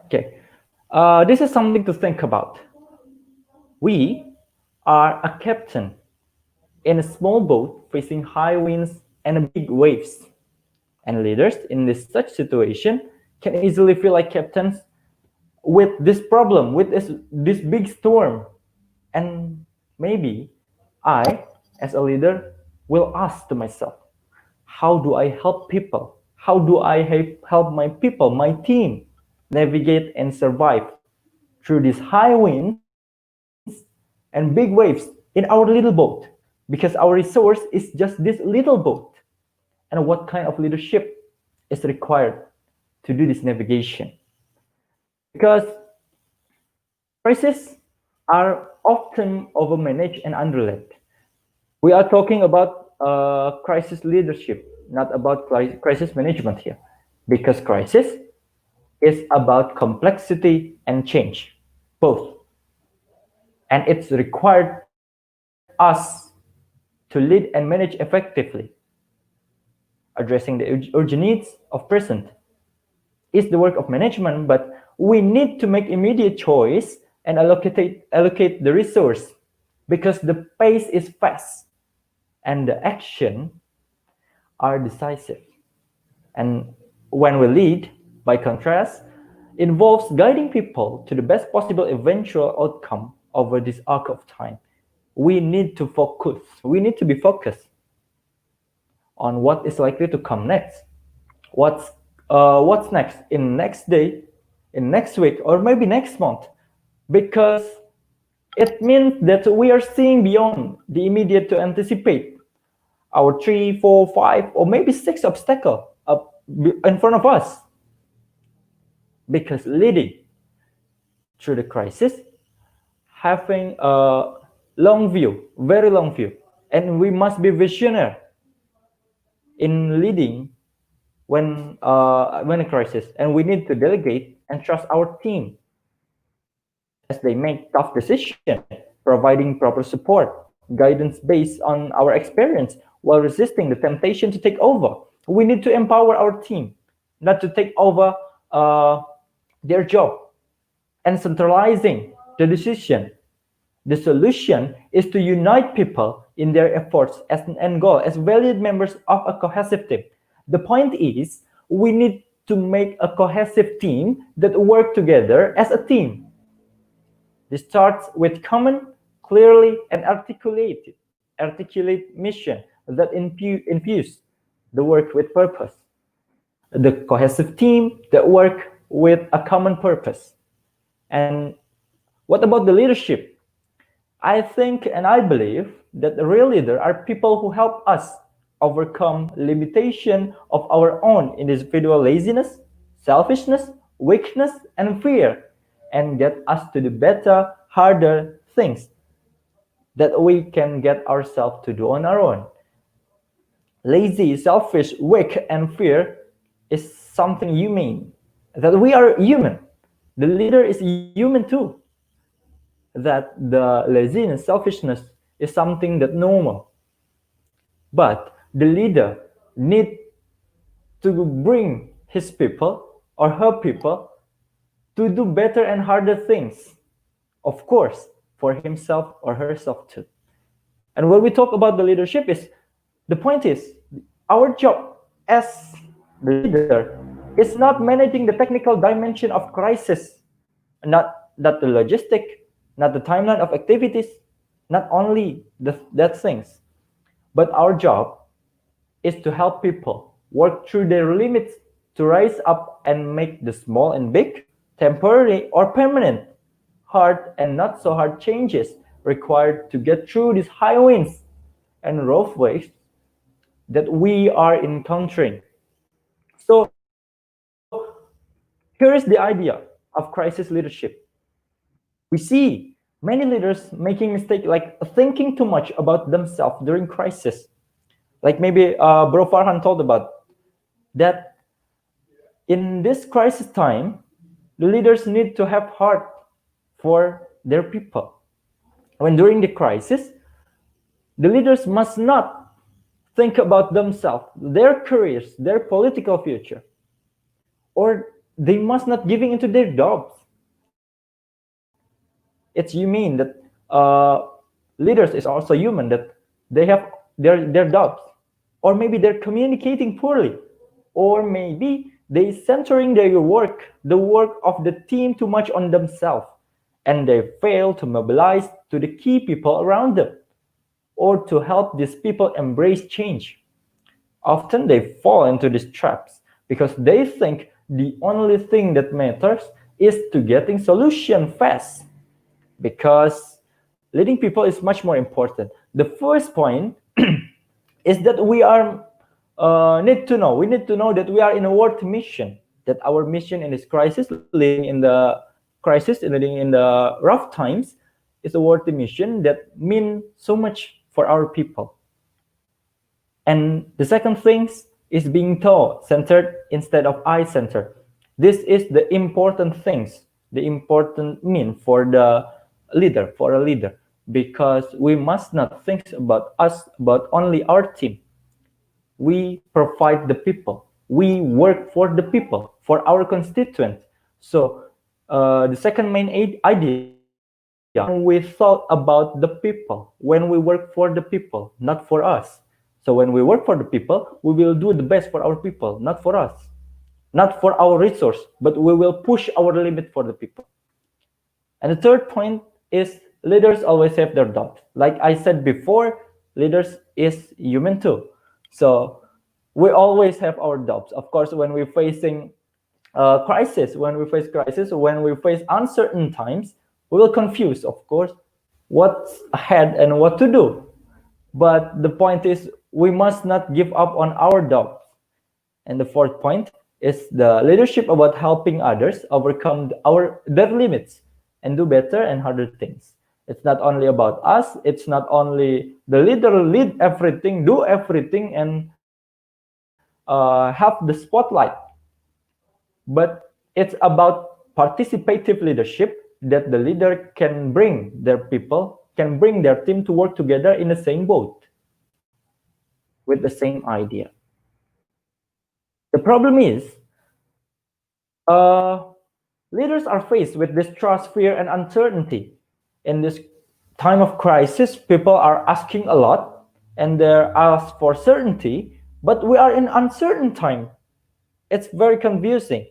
Okay, this is something to think about. We are a captain in a small boat facing high winds and big waves. And leaders in such situation can easily feel like captains with this problem, with this big storm. And maybe I, as a leader, will ask to myself, how do I help people? How do I help my people, my team, navigate and survive through these high winds and big waves in our little boat? Because our resource is just this little boat. And what kind of leadership is required to do this navigation? Because crises are often overmanaged and underled. We are talking about crisis leadership, not about crisis management here, because crisis is about complexity and change, both. And it's required us to lead and manage effectively, addressing the urgent needs of present is the work of management, but we need to make immediate choice and allocate the resource, because the pace is fast and the action are decisive. And when we lead, by contrast, involves guiding people to the best possible eventual outcome over this arc of time. We need to focus. We need to be focused on what is likely to come next. What's next in next day, in next week, or maybe next month, because it means that we are seeing beyond the immediate to anticipate our 3, 4, 5, or maybe 6 obstacles up in front of us. Because leading through the crisis, having a long view, very long view, and we must be visionary in leading when a crisis, and we need to delegate and trust our team as they make tough decisions, providing proper support, guidance based on our experience, while resisting the temptation to take over. We need to empower our team, not to take over their job and centralizing the decision. The solution is to unite people in their efforts as an end goal, as valued members of a cohesive team. The point is, we need to make a cohesive team that work together as a team. This starts with common, clearly and articulate mission that infuse the work with purpose. The cohesive team that work with a common purpose. And what about the leadership? I think and I believe that the real leader are people who help us overcome limitation of our own individual laziness, selfishness, weakness, and fear, and get us to do better, harder things that we can get ourselves to do on our own. Lazy, selfish, weak, and fear is something human. That we are human. The leader is human too. That the laziness, selfishness is something that normal. But the leader need to bring his people or her people to do better and harder things. Of course, for himself or herself too. And when we talk about the leadership the point is our job as the leader is not managing the technical dimension of crisis, not the logistic, not the timeline of activities, not only that things, but our job is to help people work through their limits to rise up and make the small and big, temporary or permanent, hard and not so hard changes required to get through these high winds and rough waves that we are encountering. So here is the idea of crisis leadership. We see many leaders making mistakes like thinking too much about themselves during crisis. Like maybe Bro Farhan told about that in this crisis time, the leaders need to have heart for their people. When during the crisis, the leaders must not think about themselves, their careers, their political future, or they must not giving into their jobs. It's human that leaders is also human, that they have their doubts, or maybe they're communicating poorly, or maybe they centering their work, the work of the team too much on themselves, and they fail to mobilize to the key people around them, or to help these people embrace change. Often they fall into these traps because they think the only thing that matters is to getting solution fast, because leading people is much more important. The first point is that we need to know that we are in a world mission, that our mission in this crisis, leading in the crisis, leading in the rough times, is a world mission that means so much for our people. And the second thing is being taught centered instead of I centered. This is the important things, the important mean for the leader, for a leader, because we must not think about us, about only our team. We provide the people. We work for the people, for our constituents. So the second main idea, when we thought about the people, when we work for the people, not for us. So when we work for the people, we will do the best for our people, not for us, not for our resource, but we will push our limit for the people. And the third point is leaders always have their doubts. Like I said before, leaders is human too. So we always have our doubts. Of course, when we're facing crisis, when we face uncertain times, we will confuse, of course, what's ahead and what to do. But the point is, we must not give up on our doubts. And the fourth point is the leadership about helping others overcome their limits and do better and harder things. It's not only about us. It's not only the leader lead everything, do everything, and have the spotlight. But it's about participative leadership, that the leader can bring their people, can bring their team to work together in the same boat with the same idea. The problem is, leaders are faced with distrust, fear, and uncertainty. In this time of crisis, people are asking a lot, and they ask for certainty, but we are in uncertain time. It's very confusing.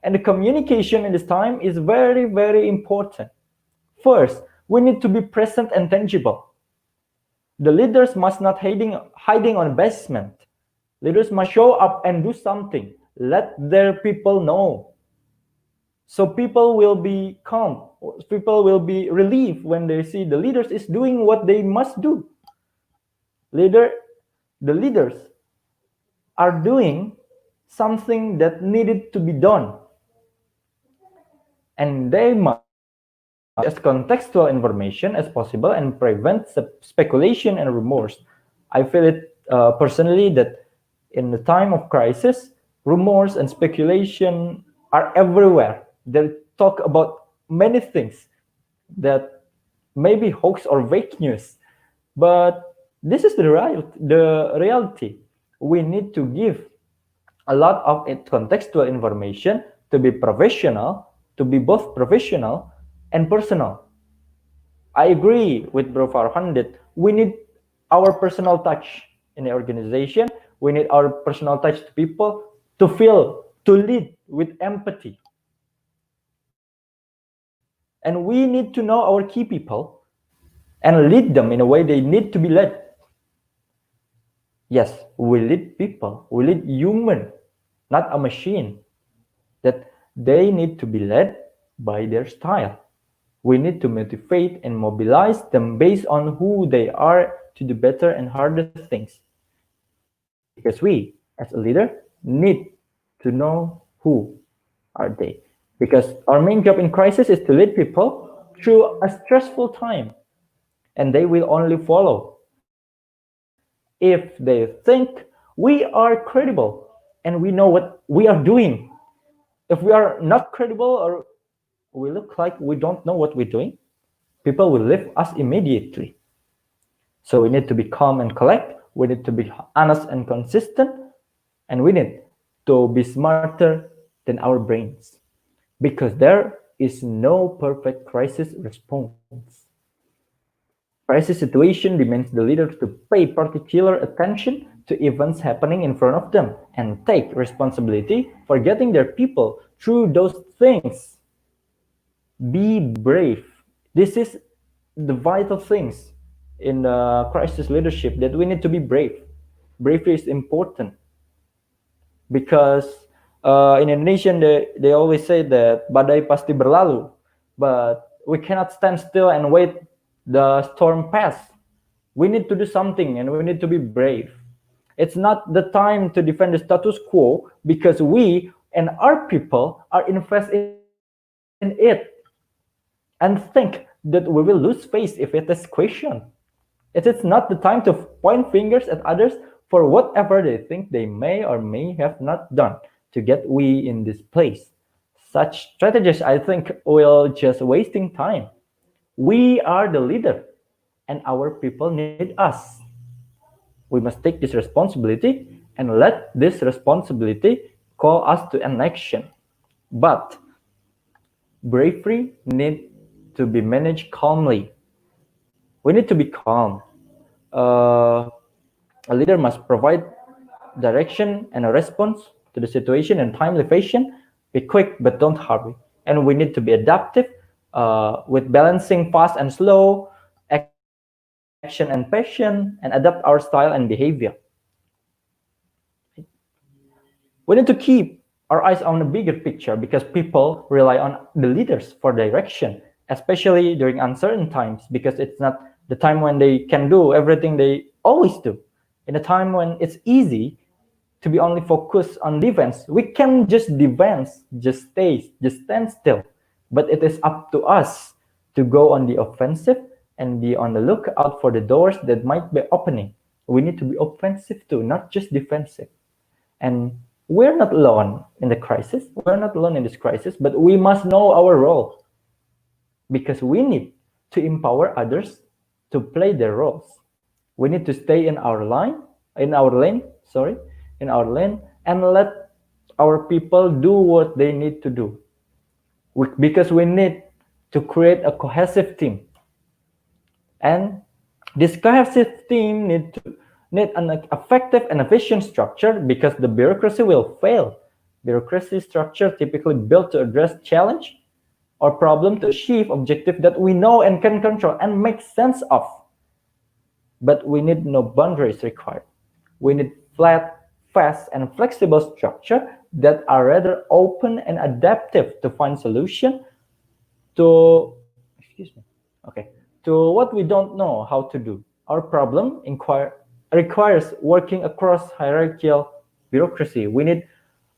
And the communication in this time is very, very important. First, we need to be present and tangible. The leaders must not hiding on basement. Leaders must show up and do something. Let their people know. So people will be calm. People will be relieved when they see the leaders is doing what they must do. The leaders are doing something that needed to be done. And they must as contextual information as possible and prevent speculation and rumors. I feel it personally that in the time of crisis, rumors and speculation are everywhere. They talk about many things that may be hoax or fake news, but this is the reality. We need to give a lot of contextual information to be professional, to be both professional and personal. I agree with Bro Farhan that we need our personal touch in the organization. We need our personal touch to people to feel, to lead with empathy. And we need to know our key people and lead them in a way they need to be led. Yes, we lead people, we lead human, not a machine, that they need to be led by their style. We need to motivate and mobilize them based on who they are to do better and harder things. Because we, as a leader, need to know who are they. Because our main job in crisis is to lead people through a stressful time. And they will only follow if they think we are credible and we know what we are doing. If we are not credible or we look like we don't know what we're doing, people will leave us immediately. So we need to be calm and collect. We need to be honest and consistent. And we need to be smarter than our brains. Because there is no perfect crisis response. Crisis situation demands the leader to pay particular attention to events happening in front of them and take responsibility for getting their people through those things. Be brave. This is the vital things in crisis leadership, that we need to be brave. Bravery is important because in Indonesian they always say that badai pasti berlalu, but we cannot stand still and wait the storm pass. We need to do something and we need to be brave. It's not the time to defend the status quo because we and our people are invested in it and think that we will lose face if it is questioned. It is not the time to point fingers at others for whatever they think they may or may have not done to get we in this place. Such strategies, I think, will just wasting time. We are the leader and our people need us. We must take this responsibility and let this responsibility call us to an action. But bravery needs to be managed calmly. We need to be calm. A leader must provide direction and a response to the situation in timely fashion. Be quick, but don't hurry. And we need to be adaptive with balancing fast and slow, action and passion, and adapt our style and behavior. We need to keep our eyes on the bigger picture because people rely on the leaders for direction, especially during uncertain times, because it's not the time when they can do everything they always do. In a time when it's easy to be only focused on defense, we can just defense, just stand still. But it is up to us to go on the offensive and be on the lookout for the doors that might be opening. We need to be offensive too, not just defensive. And we're not alone in the crisis. We're not alone in this crisis, but we must know our role because we need to empower others to play their roles. We need to stay in our lane, and let our people do what they need to do. Because we need to create a cohesive team. And this cohesive team need an effective and efficient structure because the bureaucracy will fail Bureaucracy structure typically built to address challenge or problem to achieve objective that we know and can control and make sense of. But we need no boundaries required. We need flat, fast, and flexible structure that are rather open and adaptive to find solution to to what we don't know how to do. Our problem requires working across hierarchical bureaucracy. We need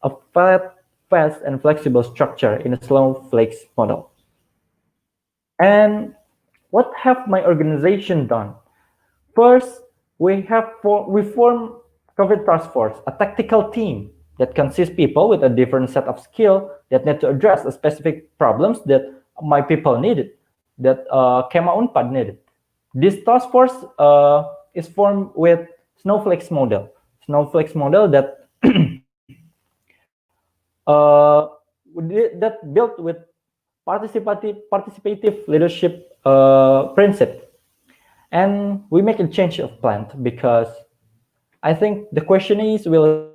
a flat, fast, and flexible structure in a snowflake model. And what have my organization done? First, we form COVID task force, a tactical team that consists people with a different set of skill that need to address a specific problems that my people needed, that Kema Unpad needed. This task force is formed with snowflakes model that that built with participative leadership principle. And we make a change of plan because I think the question is, will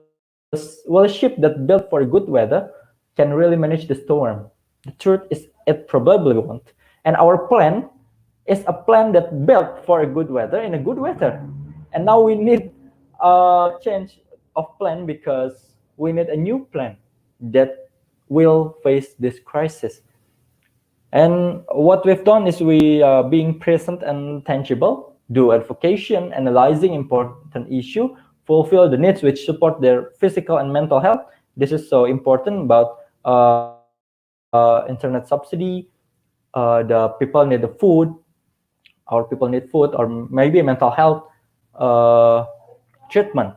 a ship that built for good weather can really manage the storm? The truth is it probably won't. And our plan is a plan that built for a good weather in a good weather. And now we need a change of plan because we need a new plan that will face this crisis. And what we've done is we being present and tangible, do advocation, analyzing important issue, fulfill the needs which support their physical and mental health. This is so important about internet subsidy. The people need the food, our people need food, or maybe mental health treatment.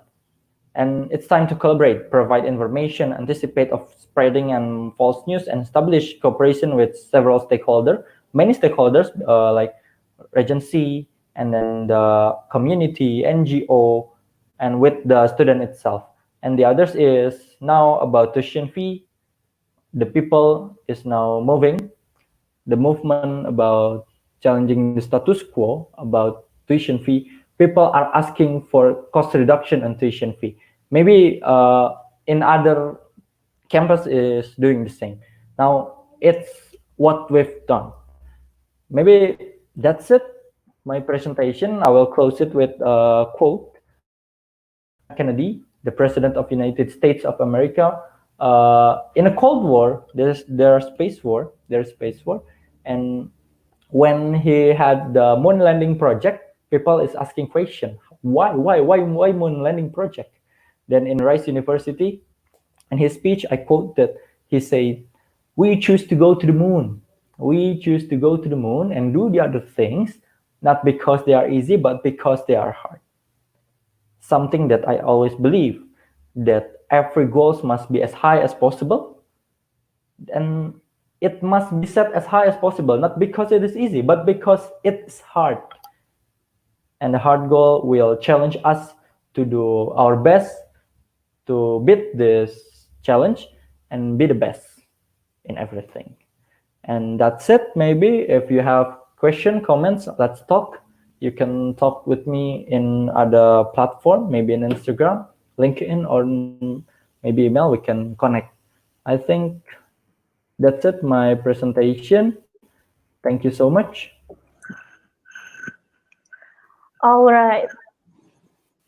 And it's time to collaborate, provide information, anticipate of spreading and false news, and establish cooperation with several stakeholders, many stakeholders like regency, and then the community, NGO, and with the student itself. And the others is now about tuition fee. The people is now moving. The movement about challenging the status quo about tuition fee. People are asking for cost reduction on tuition fee. Maybe in other campus is doing the same. Now it's what we've done. Maybe that's it. My presentation. I will close it with a quote. Kennedy, the President of United States of America. In a Cold War, there's space war, and when he had the moon landing project, people is asking question, why moon landing project? Then in Rice University, in his speech, I quote that he said, "We choose to go to the moon. We choose to go to the moon and do the other things, not because they are easy, but because they are hard." Something that I always believe, that every goals must be as high as possible, and it must be set as high as possible, not because it is easy, but because it's hard. And the hard goal will challenge us to do our best to beat this challenge and be the best in everything. And that's it. Maybe if you have question, comments, let's talk. You can talk with me in other platform, maybe in Instagram, LinkedIn, or maybe email. We can connect. I think that's it, my presentation. Thank you so much. All right.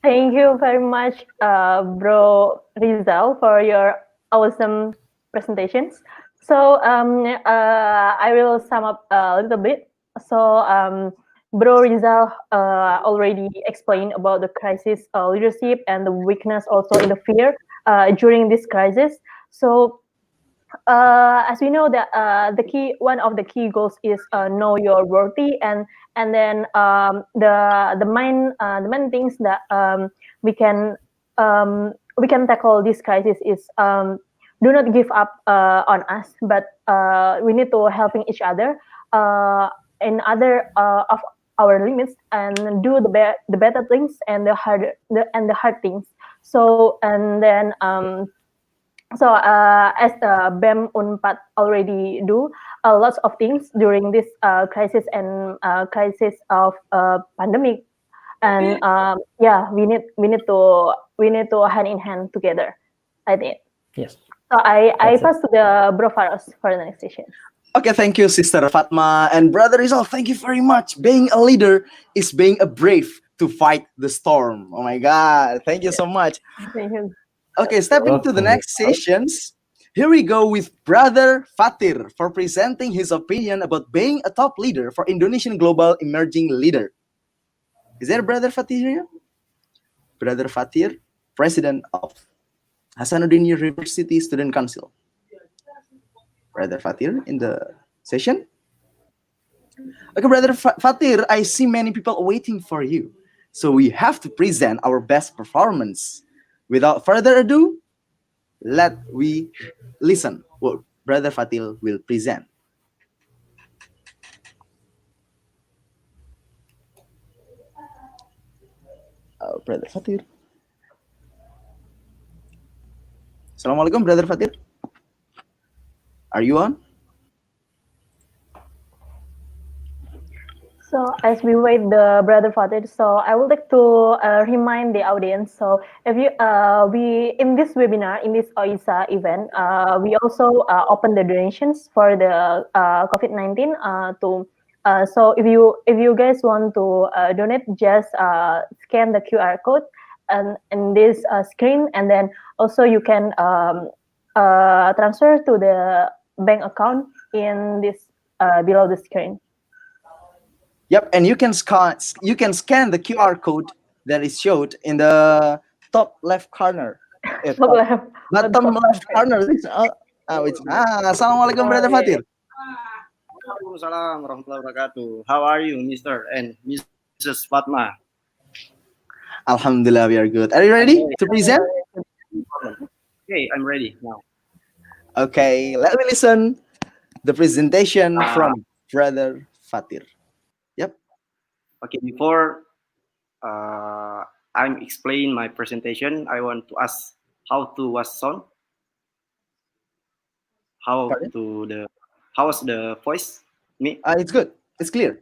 Thank you very much, Bro Rizal, for your awesome presentations. So I will sum up a little bit. So Bro Rizal already explained about the crisis leadership and the weakness also in the fear during this crisis. So as we know that one of the key goals is know your worthy, and then the main things that we can tackle this crisis is do not give up on us, but we need to helping each other in other of our limits, and do the better things and the hard things. So and then so as BEM Unpad already do lots of things during this crisis and crisis of pandemic, and yeah, we need to hand in hand together, I think. Yes. So I That's it. pass to the Bro Farras for the next session. Okay, thank you, Sister Fatma and Brother Rizal. Thank you very much. Being a leader is being a brave to fight the storm. Oh my God, thank you so much. Thank you. Okay, stepping to the Welcome. next sessions. Here we go with Brother Fatir for presenting his opinion about being a top leader for Indonesian Global Emerging Leader. Is there Brother Fatir here? Brother Fatir, President of Hasanuddin University Student Council. Brother Fatir in the session. Okay, Brother Fatir, I see many people waiting for you. So we have to present our best performance. Without further ado, let we listen what Brother Fatil will present. Brother Fatir. Assalamualaikum, Brother Fatir. Are you on? So as we wait the Brother Father, so I would like to remind the audience. So if you we in this webinar, in this OISA event, we also open the donations for the COVID-19 to. So if you guys want to donate, just scan the QR code and in this screen, and then also you can transfer to the bank account in this below the screen. Yep, and you can scan the QR code that is showed in the top left corner. Bottom left corner. Assalamualaikum, Brother Fatir. Waalaikumsalam warahmatullahi wabarakatuh. How are you, Mr. and Mrs. Fatma? Alhamdulillah, we are good. Are you ready to present? Okay, I'm ready now. Okay, let me listen the presentation from Brother Fatir. Yep. Okay, before I'm explain my presentation, I want to ask how to was sound. How was the voice? Me? It's good. It's clear.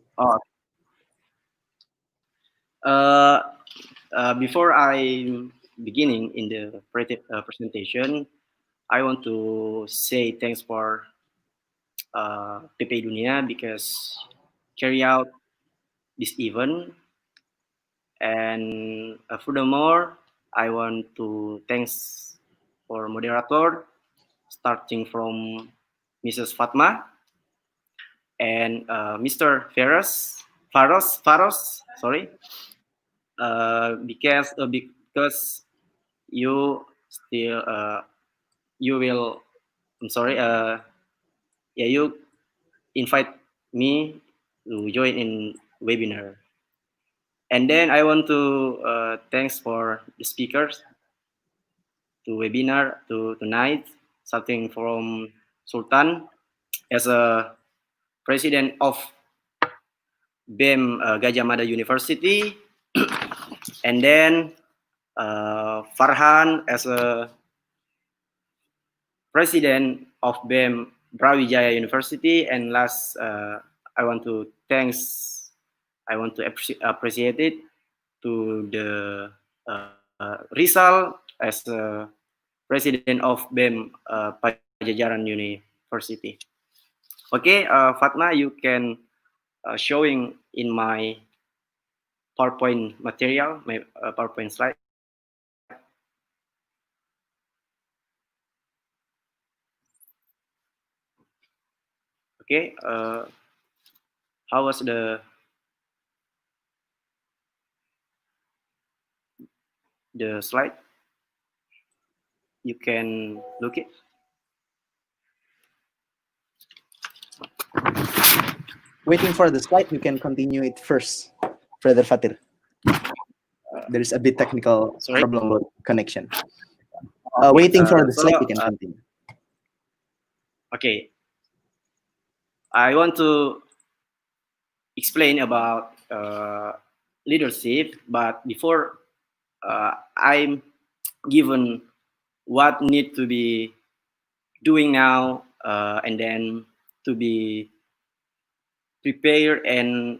Before I beginning in the presentation, I want to say thanks for PP Dunia because carry out this event, and furthermore, I want to thanks for moderator, starting from Mrs. Fatma and Mr. Farras, sorry, because you still you will, I'm sorry, yeah, you invite me to join in webinar. And then I want to thanks for the speakers to webinar to tonight, starting from Sulthan as a president of BEM Gadjah Mada University, and then Farhan as a president of BEM Brawijaya University, and last I want to appreciate it to the Rizal as a president of BEM Pajajaran University. Okay, Fatma, you can showing in my PowerPoint material, my PowerPoint slide. Okay, how was the slide? You can look it. Waiting for the slide, you can continue it first, Brother Fatir. There is a bit technical problem with connection. Waiting for the slide, you can continue. Okay. I want to explain about leadership, but before I'm given what need to be doing now, and then to be prepared and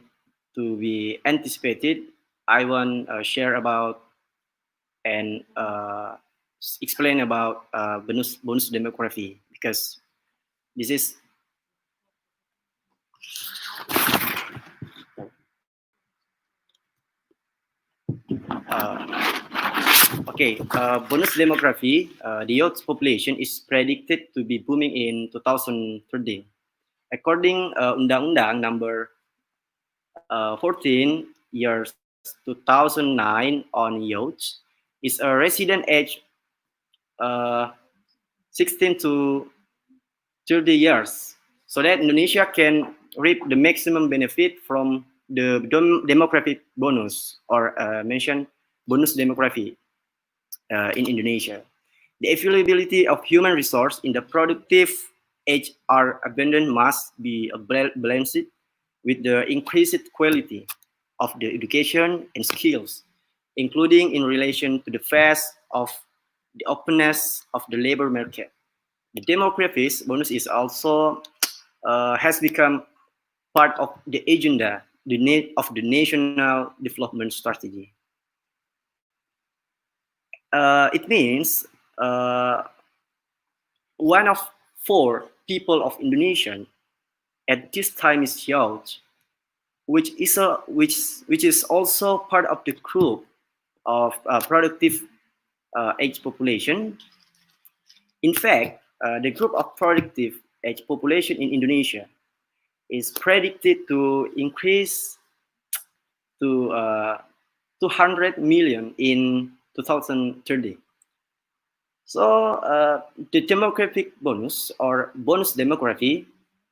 to be anticipated, I want to share about and explain about bonus demography, because this is bonus demography. The youth population is predicted to be booming in 2030. According Undang-Undang number 14 years 2009 on youth is a resident age 16 to 30 years, so that Indonesia can reap the maximum benefit from the demographic bonus, or mentioned bonus demography in Indonesia. The availability of human resource in the productive age are abundant must be balanced with the increased quality of the education and skills, including in relation to the phase of the openness of the labor market. The demographics bonus is also has become part of the agenda of the national development strategy. It means 1 of 4 people of Indonesian at this time is youth, which is also part of the group of productive age population. In fact, the group of productive age population in Indonesia is predicted to increase to 200 million in 2030. So the demographic bonus, or bonus demography,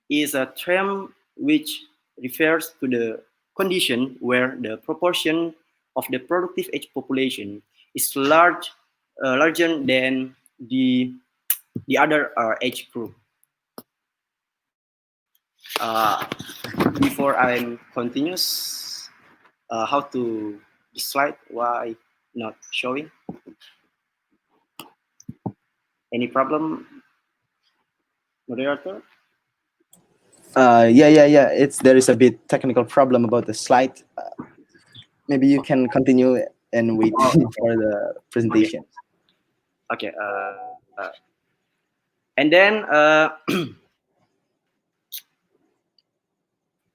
is a term which refers to the condition where the proportion of the productive age population is larger than the other age group. Before I continues, how to this slide? Why not showing? Any problem, moderator? Yeah. There is a bit technical problem about the slide. Maybe you can continue and wait for the presentation. Okay. And then,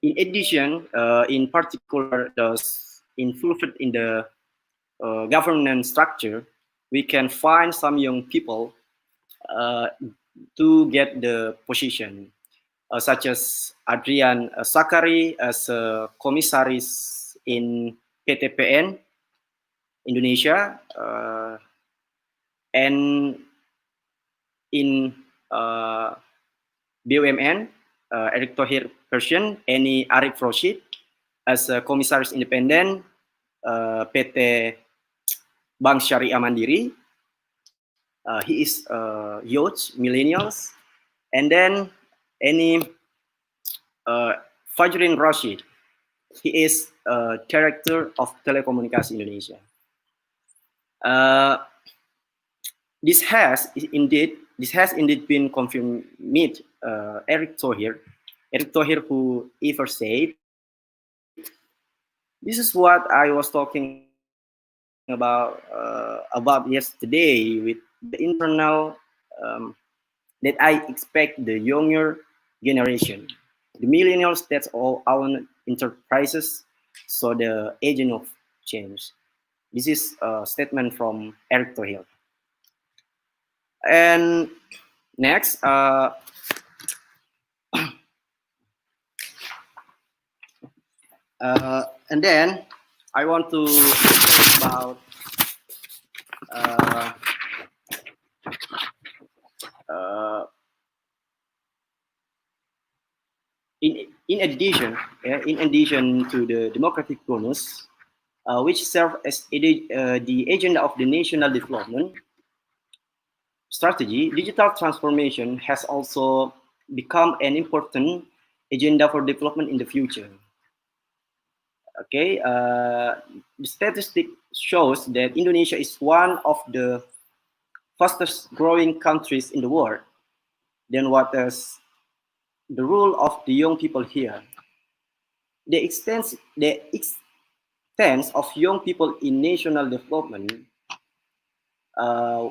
in addition, in particular, those involved in the governance structure, we can find some young people to get the position, such as Adrian Sakari as a commissaris in PTPN Indonesia, and in BUMN, Erick Thohir Persian, Eni Arif Roshid as a commissaris independent PT Bank Syariah Mandiri. He is youth, millennials. And then Eni Fajrin Rashid, he is director of Telekomunikasi Indonesia. This has indeed been confirmed. Erick Thohir, who ever said, this is what I was talking about yesterday with the internal that I expect the younger generation, the millennials, that's all our enterprises, so the agent of change. This is a statement from Erick Thohir. And next, and then I want to talk about in addition to the democratic bonus, which serve as the agenda of the national development strategy, digital transformation has also become an important agenda for development in the future. Okay, the statistic shows that Indonesia is one of the fastest growing countries in the world. Then what is the role of the young people here? The extent of young people in national development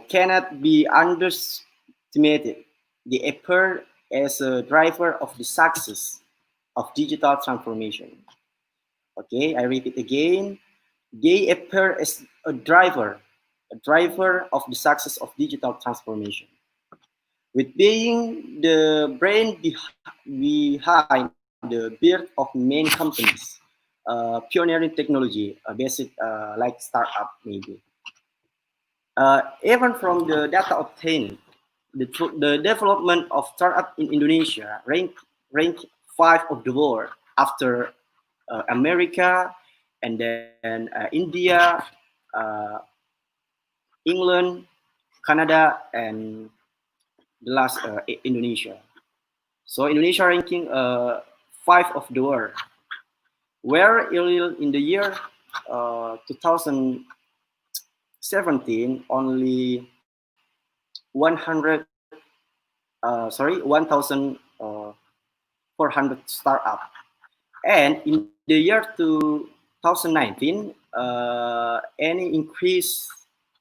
cannot be underestimated. They appear as a driver of the success of digital transformation. Okay, I repeat again. They appear as a driver of the success of digital transformation. With being the brain behind the birth of many companies, pioneering technology, basic like startup maybe. Even from the data obtained, the development of startup in Indonesia ranked 5 of the world after America, and then India, uh, England, Canada, and the last Indonesia. So Indonesia ranking 5 of the world, where in the year 2017 only 1,400 startup, and in the year 2019 any increase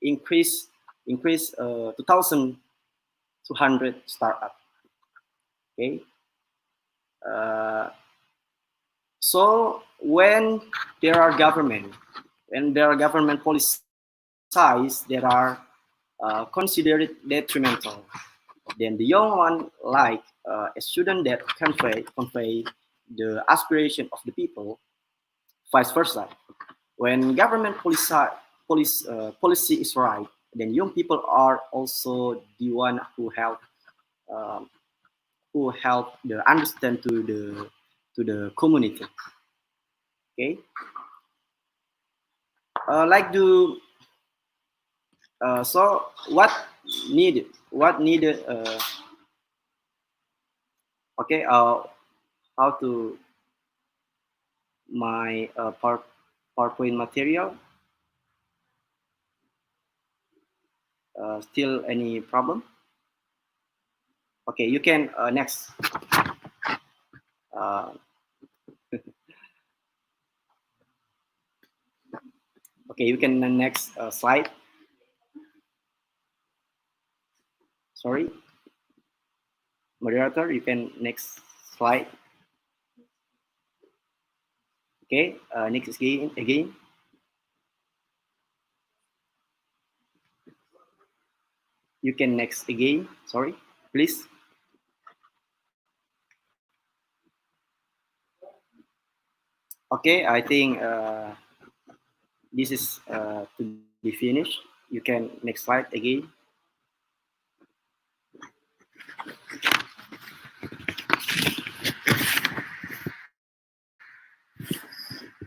2,200 startup. Okay. So when there are government policies that are considered detrimental, then the young one, like a student that convey the aspiration of the people, vice versa. When government policy is right, then young people are also the one um, who help the understand to the community. Okay, like the so what needed okay how to my PowerPoint material. Still any problem? Okay, you can next. Uh, okay, you can next slide. Sorry, moderator, you can next slide. Okay, next again. You can next again. Sorry, please. Okay, I think this is to be finished. You can next slide again.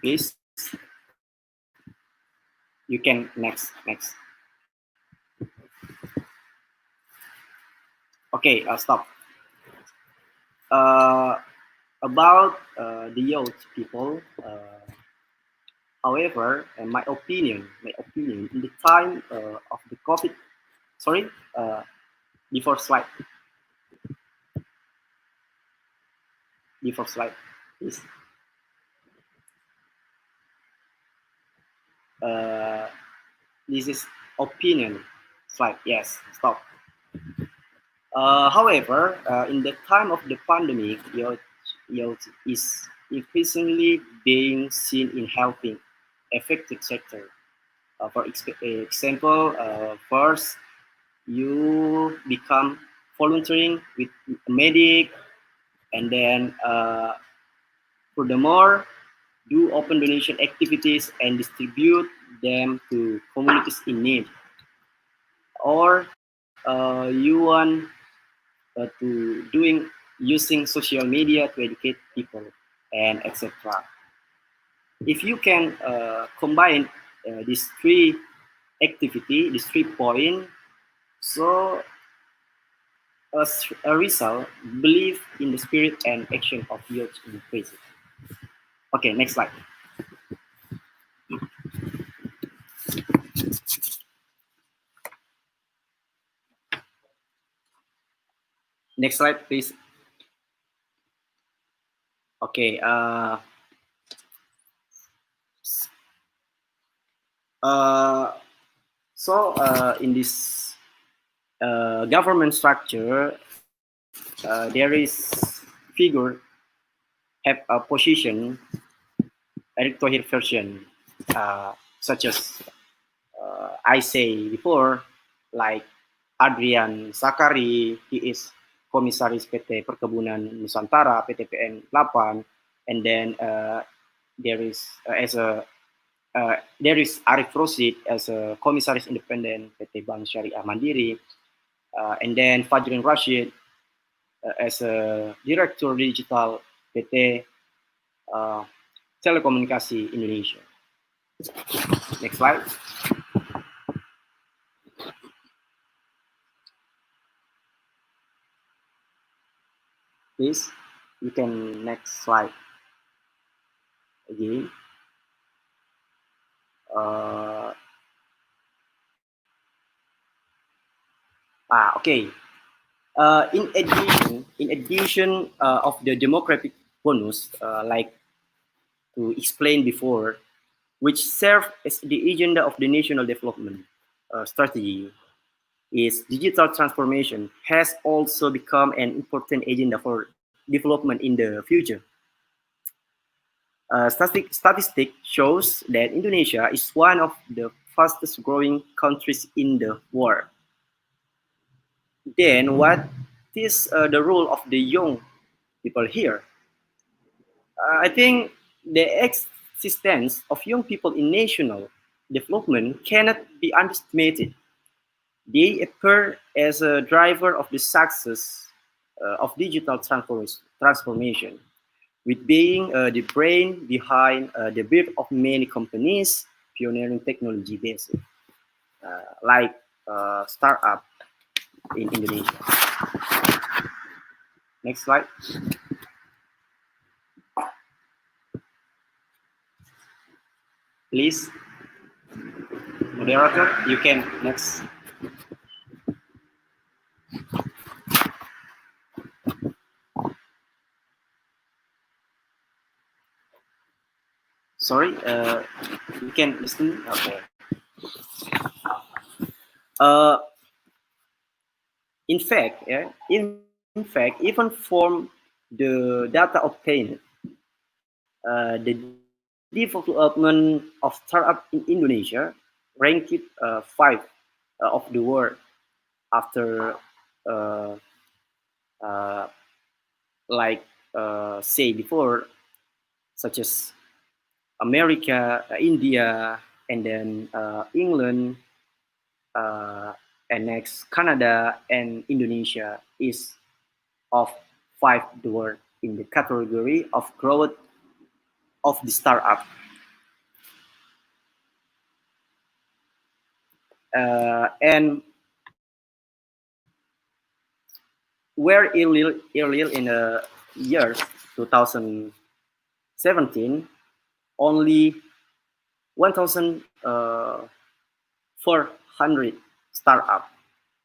Please. You can next. Okay, I'll stop. About the youth people. However, my opinion, in the time of the COVID, sorry, before slide, please. This is opinion slide. Yes, stop. However, in the time of the pandemic, youth is increasingly being seen in helping affected sector. For example, first you become volunteering with a medic, and then furthermore do open donation activities and distribute them to communities in need. Or you want to doing using social media to educate people and etc. If you can combine these three activity, these 3 points, so as a result, belief in the spirit and action of youth increases. Okay, next slide. Next slide, please. Okay. So in this government structure, there is figure have a position electoral version, such as I say before, like Adrian Sakari, he is Komisaris PT Perkebunan Nusantara, PTPN 8, and then there is there is Arif Rosid as a Komisaris Independen PT Bank Syariah Mandiri, and then Fajrin Rashid as a Director Digital PT Telekomunikasi Indonesia. Next slide. Please, you can next slide again. Okay. In addition of the demographic bonus, like to explain before, which serve as the agenda of the national development strategy, is digital transformation has also become an important agenda for development in the future. Statistic shows that Indonesia is one of the fastest growing countries in the world. Then what is the role of the young people here? I think the existence of young people in national development cannot be underestimated. They appear as a driver of the success of digital transformation, with being the brain behind the birth of many companies pioneering technology based, like startup in Indonesia. Next slide. Please, moderator, you can next. Sorry, you can listen. Okay. In fact, even from the data obtained, the development of startup in Indonesia ranked 5 of the world after like say before, such as America, India, and then England, and next Canada and Indonesia is of 5 the world in the category of growth of the startup. And where earlier in the year 2017, only 1,400 startup,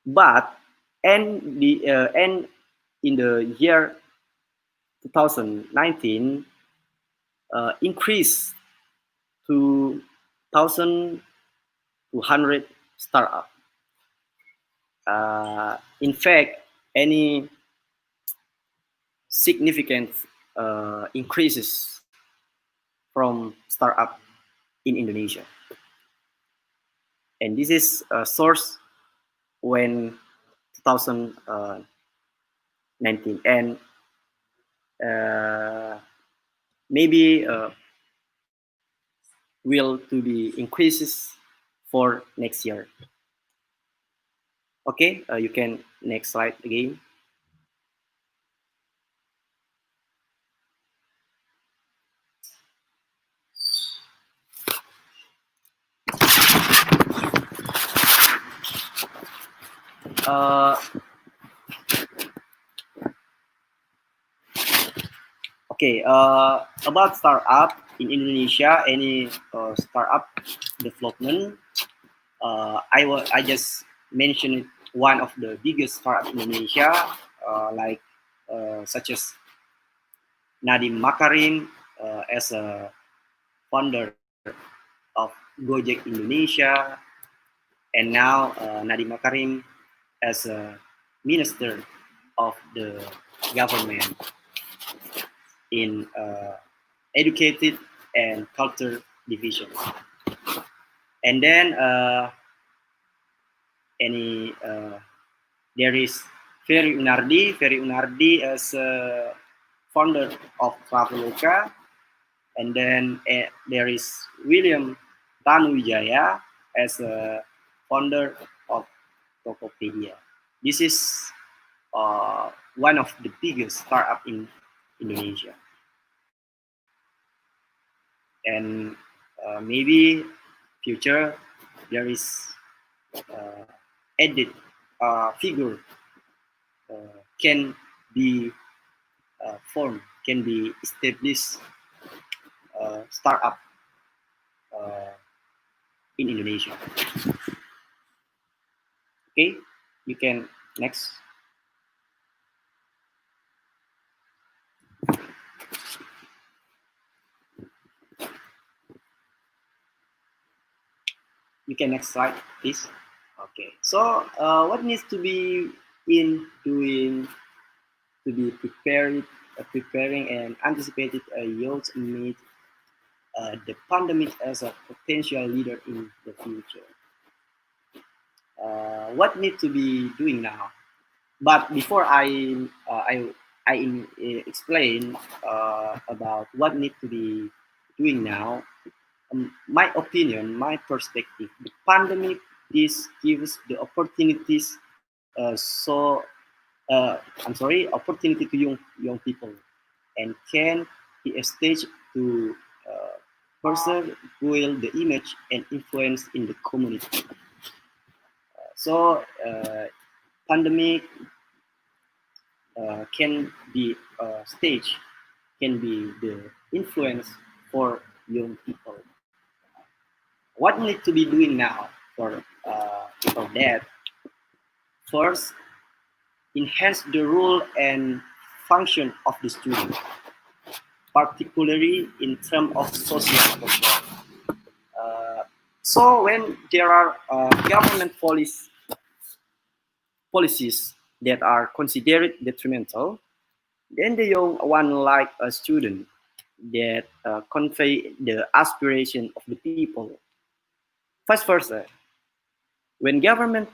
but and in the year 2019 increased to 1,200 startup. In fact, any significant increases from startup in Indonesia, and this is a source when 2019, and maybe will to be increases for next year. Okay, you can next slide again. Okay, about startup in Indonesia, any startup development, I just mentioned one of the biggest startup in Indonesia, like such as Nadiem Makarim as a founder of Gojek Indonesia, and now Nadiem Makarim as a minister of the government in educated and culture division. And then there is Ferry Unardi. Ferry Unardi as founder of Traveloka. And then there is William Tanuwijaya as a founder of Tokopedia. This is one of the biggest startup in Indonesia. And maybe future there is added figure can be formed, can be established startup in Indonesia. Okay, you can next. You can next slide, please. Okay, so what needs to be doing to be preparing and anticipated youth amid the pandemic as a potential leader in the future? What need to be doing now? But before I explain about what need to be doing now, my opinion, my perspective, the pandemic this gives the opportunities. Opportunity to young people, and can be a stage to further build the image and influence in the community. So pandemic can be a stage, can be the influence for young people. What need to be doing now for that? First, enhance the role and function of the student, particularly in terms of social control. So when there are government policies that are considered detrimental, then the young one like a student that convey the aspiration of the people. Vice versa, when government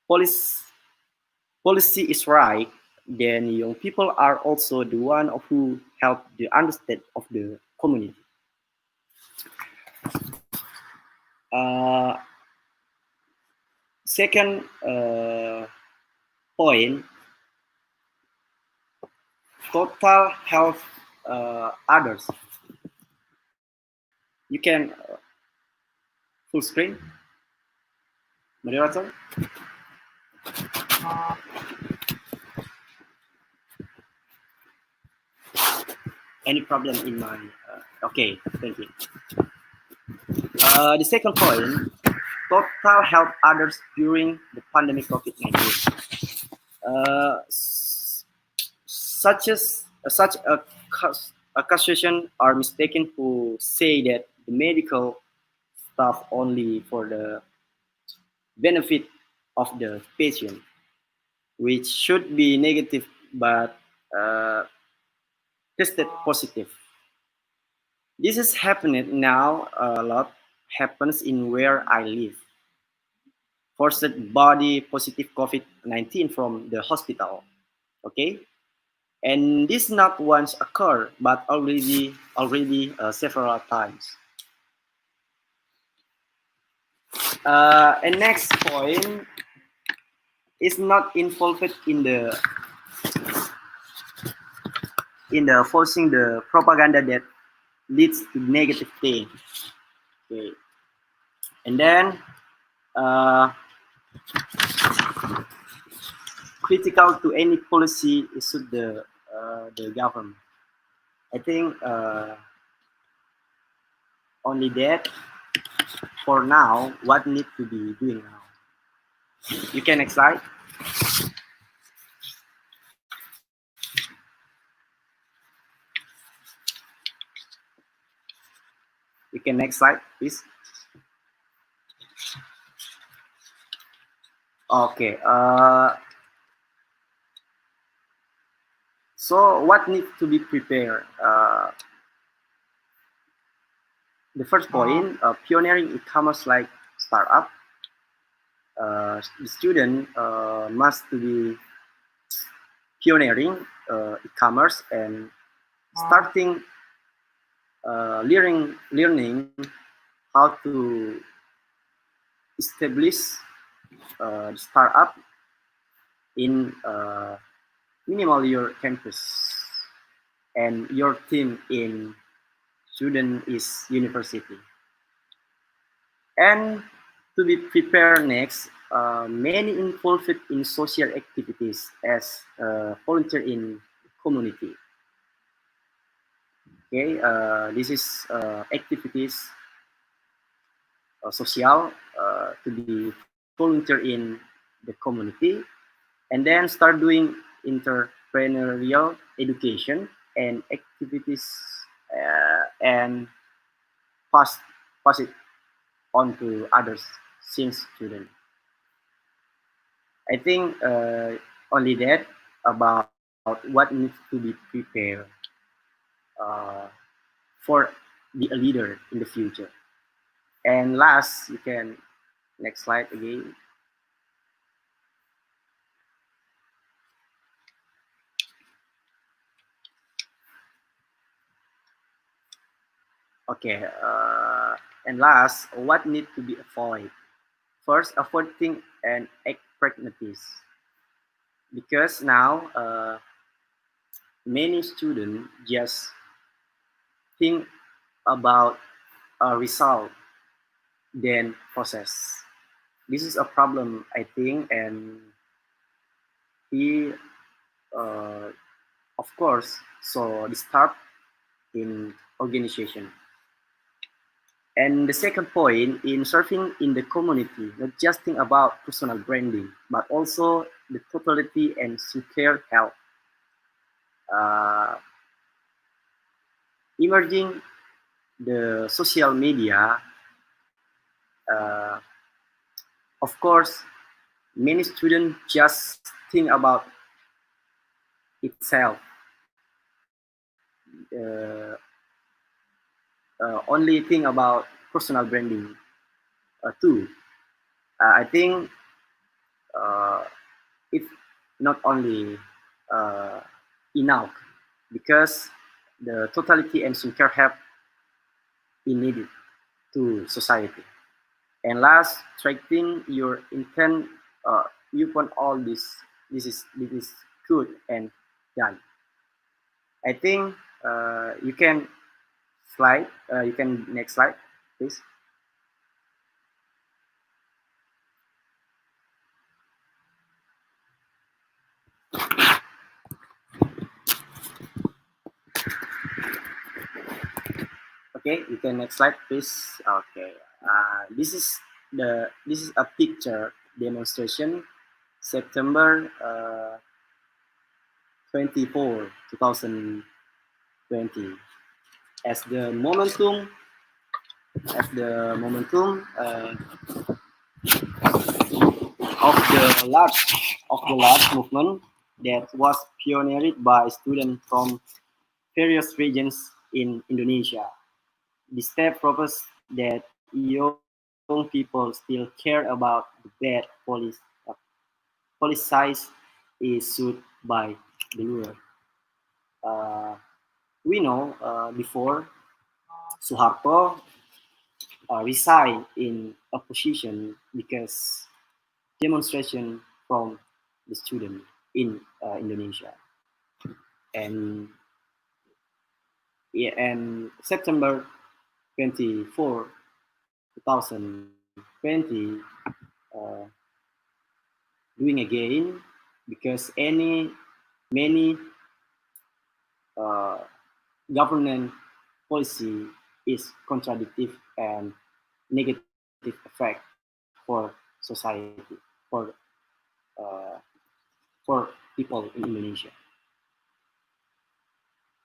policy is right, then young people are also the one who help the understand of the community. Second point, total health others. You can full screen, moderator. Any problem in my? Okay, thank you. The second point, total help others during the pandemic COVID-19. Such accusation are mistaken who say that the medical staff only for the benefit of the patient, which should be negative but tested positive. This is happening now a lot, happens in where I live. Forced body positive COVID-19 from the hospital, okay? And this not once occurred, but already several times. And next point is not involved in the forcing the propaganda that leads to negative things. Okay. And then critical to any policy is the government. I think only that for now. What need to be doing now? You can next slide. You can next slide, please. Okay. So what needs to be prepared? The first point, pioneering e-commerce like startup. The student must to be pioneering e-commerce and starting learning how to establish startup in minimal your campus and your team in student is university. And to be prepared next, many involved in social activities as volunteer in community. Okay, this is activities social to be volunteer in the community, and then start doing entrepreneurial education and activities and pass pass it on to others since student. I think only that about what needs to be prepared uh, for be a leader in the future. And last, you can next slide again. Okay, and last, what need to be avoided? First, avoiding and act pragmatis, because now many students just think about a result than process. This is a problem, I think, and he, uh, of course, so the start in organization. And the second point in serving in the community, not just think about personal branding, but also the totality and secure health. Uh, emerging the social media, uh, of course, many students just think about itself, uh, only think about personal branding too. I think it's not only uh, enough because the totality and secure help is needed to society. And last, tracking your intent. You want all this. This is good and done. I think you can slide. You can next slide, please. Okay, you can next slide, please. Okay, this is a picture demonstration, September 24, 2020. As the momentum, of the large movement that was pioneered by students from various regions in Indonesia. The step proposed that young people still care about the bad policies issued by the ruler. Uh, we know before Suharto resigned in opposition because demonstration from the student in Indonesia. And yeah, and September 24, 2020, uh, doing again because many uh, government policy is contradictive and negative effect for society, for uh, for people in Indonesia.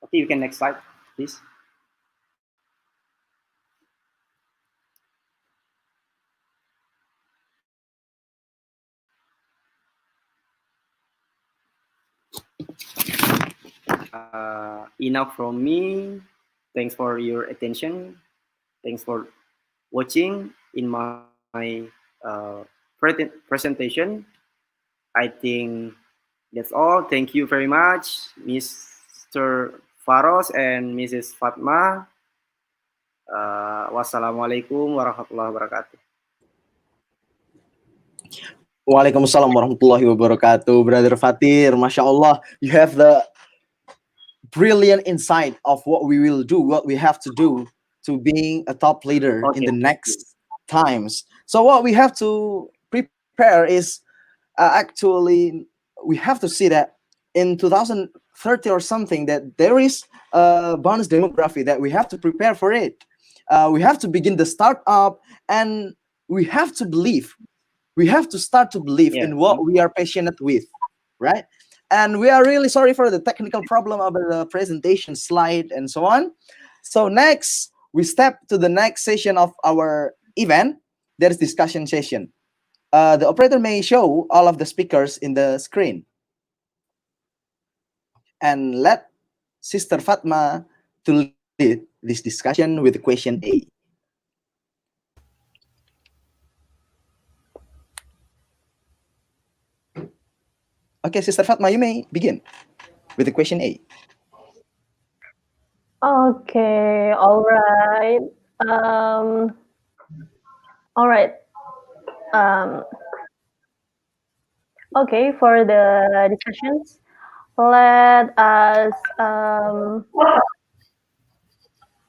Okay, you can next slide, please. enough from me. Thanks for your attention. Thanks for watching in my presentation. I think that's all. Thank you very much, Mr. Farras and Mrs. Fatma. Wassalamualaikum warahmatullahi wabarakatuh. Waalaikumsalam warahmatullahi wabarakatuh, Brother Fatir. Masya Allah, you have the brilliant insight of what we will do, what we have to do to being a top leader in the next times. So what we have to prepare is actually we have to see that in 2030 or something that there is a bonus demography that we have to prepare for it. We have to begin the startup, and we have to believe. We have to start to believe in what we are passionate with, right? And we are really sorry for the technical problem of the presentation slide and so on. So next, we step to the next session of our event. There is discussion session. The operator may show all of the speakers in the screen. And let Sister Fatma to lead this discussion with question A. Okay, Sister Fatma, you may begin with the question A. Okay, all right. All right. Okay, for the discussions, let us.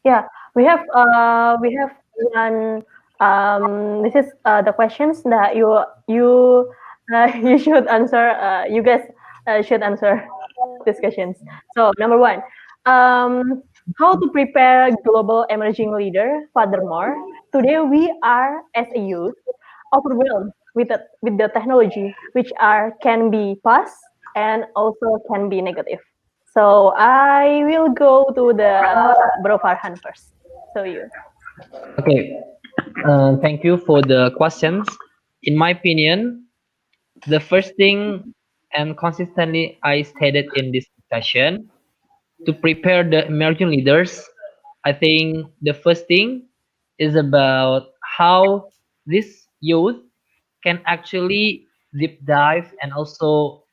Yeah, we have one. This is the questions that you you should answer. You guys should answer these questions. So number one, how to prepare global emerging leader? Furthermore, today we are as a youth overwhelmed with the technology, which can be plus and also can be negative. So I will go to the Bro Farhan first. So you. Okay, thank you for the questions. In my opinion, the first thing and consistently I stated in this session to prepare the emerging leaders, I think the first thing is about how this youth can actually deep dive and also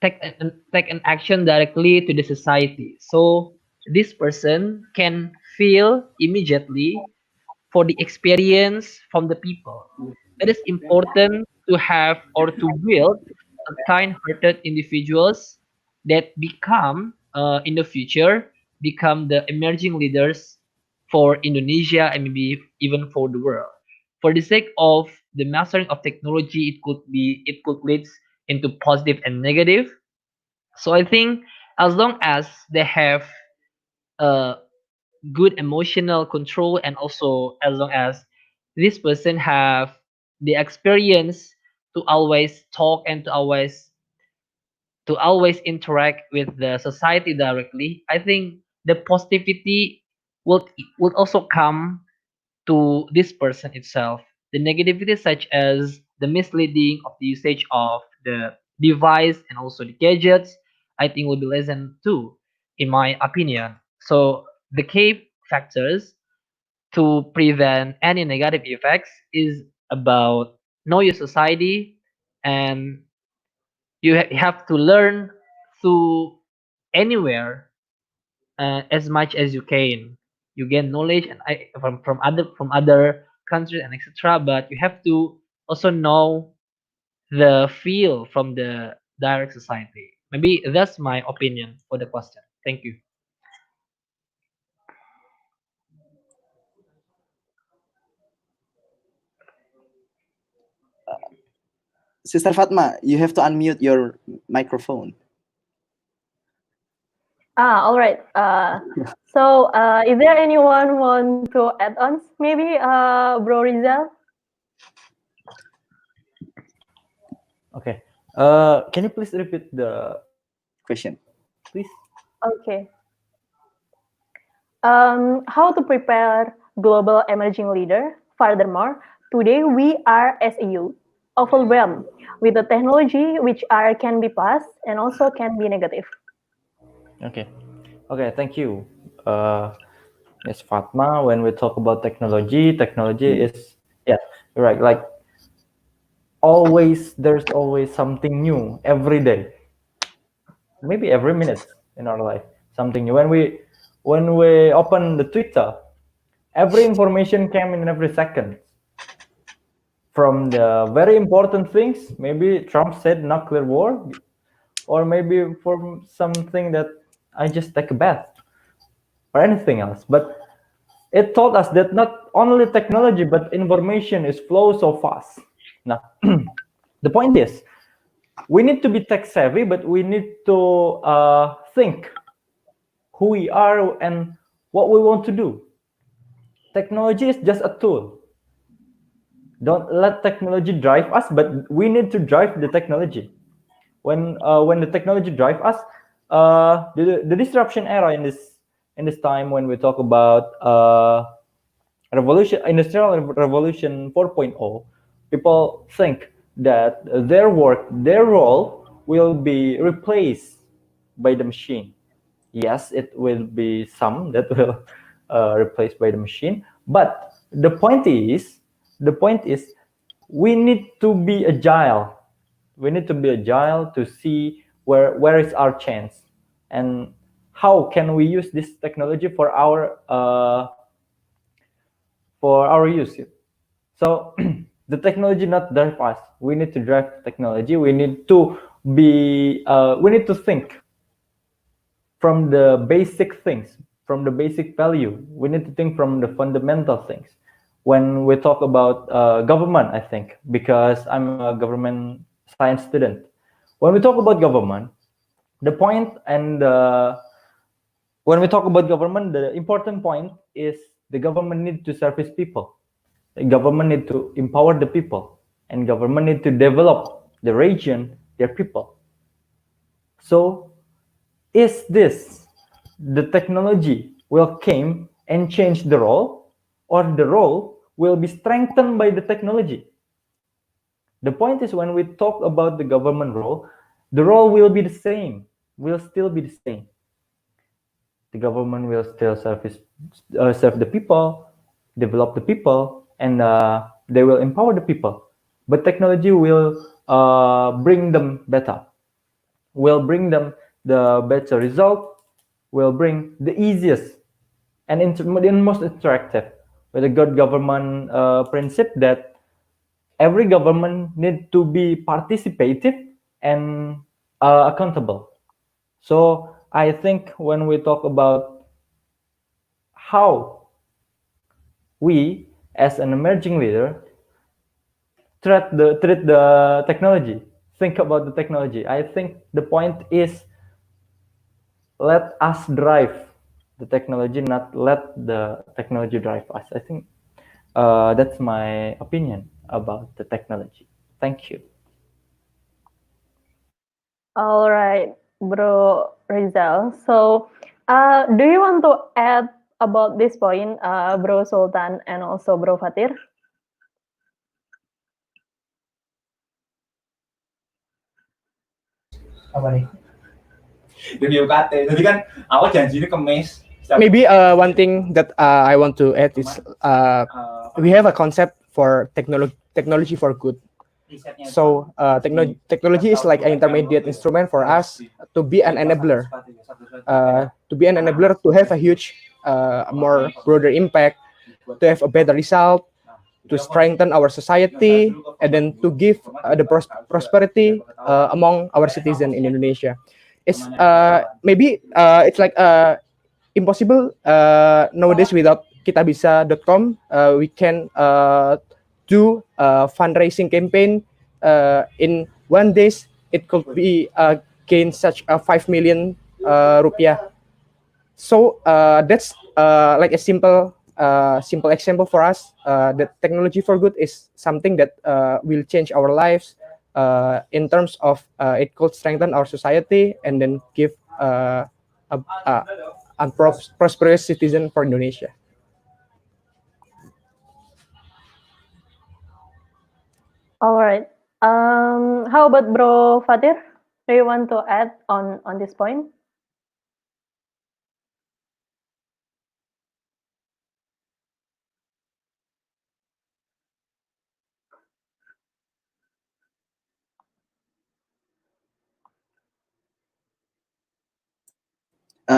take an action directly to the society. So this person can feel immediately for the experience from the people. It is important to have or to build a kind-hearted individuals that become in the future become the emerging leaders for Indonesia and maybe even for the world. For the sake of the mastering of technology, it could lead into positive and negative. So I think as long as they have a good emotional control and also as long as this person have the experience to always talk and to always interact with the society directly, I think the positivity will also come to this person itself. The negativity such as the misleading of the usage of the device and also the gadgets, I think will be lessened too, in my opinion. So the key factors to prevent any negative effects is about know your society, and you have to learn to anywhere as much as you can. You gain knowledge and from other countries and etc. But you have to also know the feel from the direct society. Maybe that's my opinion for the question. Thank you. Sister Fatma, you have to unmute your microphone. All right. So is there anyone want to add on? Maybe Bro Rizal. Okay. Can you please repeat the Question. please? Okay. How to prepare global emerging leader? Furthermore, today we are as a youth overwhelmed with the technology which can be plus and also can be negative. Okay. Okay, thank you. Miss Fatma, when we talk about technology, technology is, yeah, you're right. Like always, there's always something new every day, maybe every minute in our life, something new. When we open the Twitter, every information came in every second. From the very important things, maybe Trump said nuclear war, or maybe from something that I just take a bath or anything else. But it taught us that not only technology but information is flow so fast. Now, the point is, we need to be tech savvy, but we need to think who we are and what we want to do. Technology is just a tool. Don't let technology drive us, but we need to drive the technology. When the technology drive us, the disruption era in this time when we talk about industrial revolution 4.0, people think that their work, their role will be replaced by the machine. Yes, it will be some that will replaced by the machine, but the point is we need to be agile. We need to be agile to see where is our chance and how can we use this technology for our use. So the technology not drive us. We need to drive technology. We need to think from the basic things, from the basic value. We need to think from the fundamental things. When we talk about government, I think, because I'm a government science student, when we talk about government, the point and when we talk about government, the important point is the government need to service people. The government need to empower the people, and government need to develop the region, their people. So is this the technology will came and change the role, or the role will be strengthened by the technology? The point is, when we talk about the government role, the role will be the same, will still be the same. The government will still serve the people, develop the people, and they will empower the people. But technology will bring them better, will bring them the better result, will bring the easiest and most interactive, with a good government principle that every government need to be participative and accountable. So I think when we talk about how we as an emerging leader treat the technology, think about the technology, I think the point is let us drive the technology, not let the technology drive us. I think that's my opinion about the technology. Thank you. All right, Bro Rizal. So, do you want to add about this point, Bro Sultan and also Bro Fatir? Apa nih? Demi UKT. Tadi kan awal janjinya kemis. Maybe one thing that I want to add is we have a concept for technology for good. So technology is like an intermediate instrument for us to be an enabler, to have a huge, more broader impact, to have a better result, to strengthen our society, and then to give the prosperity among our citizens in Indonesia. It's maybe it's like impossible nowadays without kitabisa.com. We can do a fundraising campaign in 1 day. It could be gain such a 5 million rupiah. So that's like a simple example for us. That technology for good is something that will change our lives in terms of it could strengthen our society and then give a prosperous citizen for Indonesia. All right. How about Bro Fatir? Do you want to add on this point?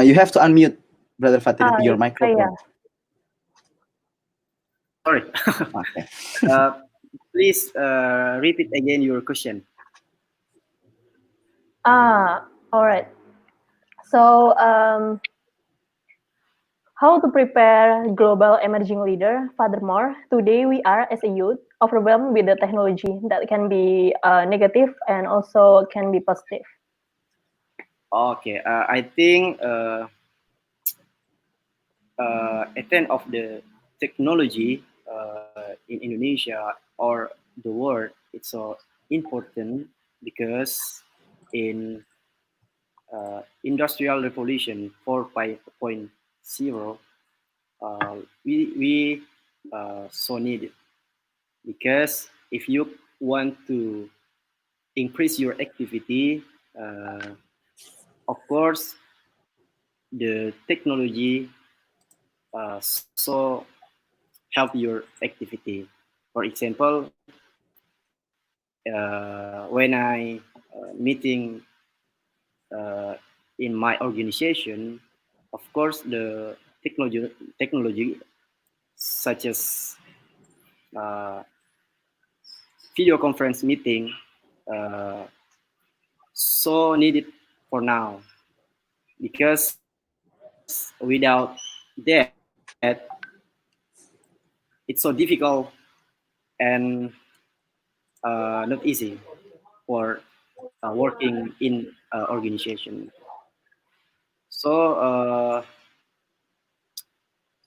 You have to unmute, Brother Fatir, your Yeah. microphone. Sorry. Okay. Please repeat again your question. All right. So, how to prepare global emerging leader? Furthermore, today we are, as a youth, overwhelmed with the technology that can be negative and also can be positive. Okay, I think extent of the technology in Indonesia or the world, it's so important because in industrial revolution 4.0, we so need it, because if you want to increase your activity, of course the technology so help your activity. For example, when I meeting in my organization, of course the technology such as video conference meeting so needed for now, because without that it's so difficult and not easy for working in organization. So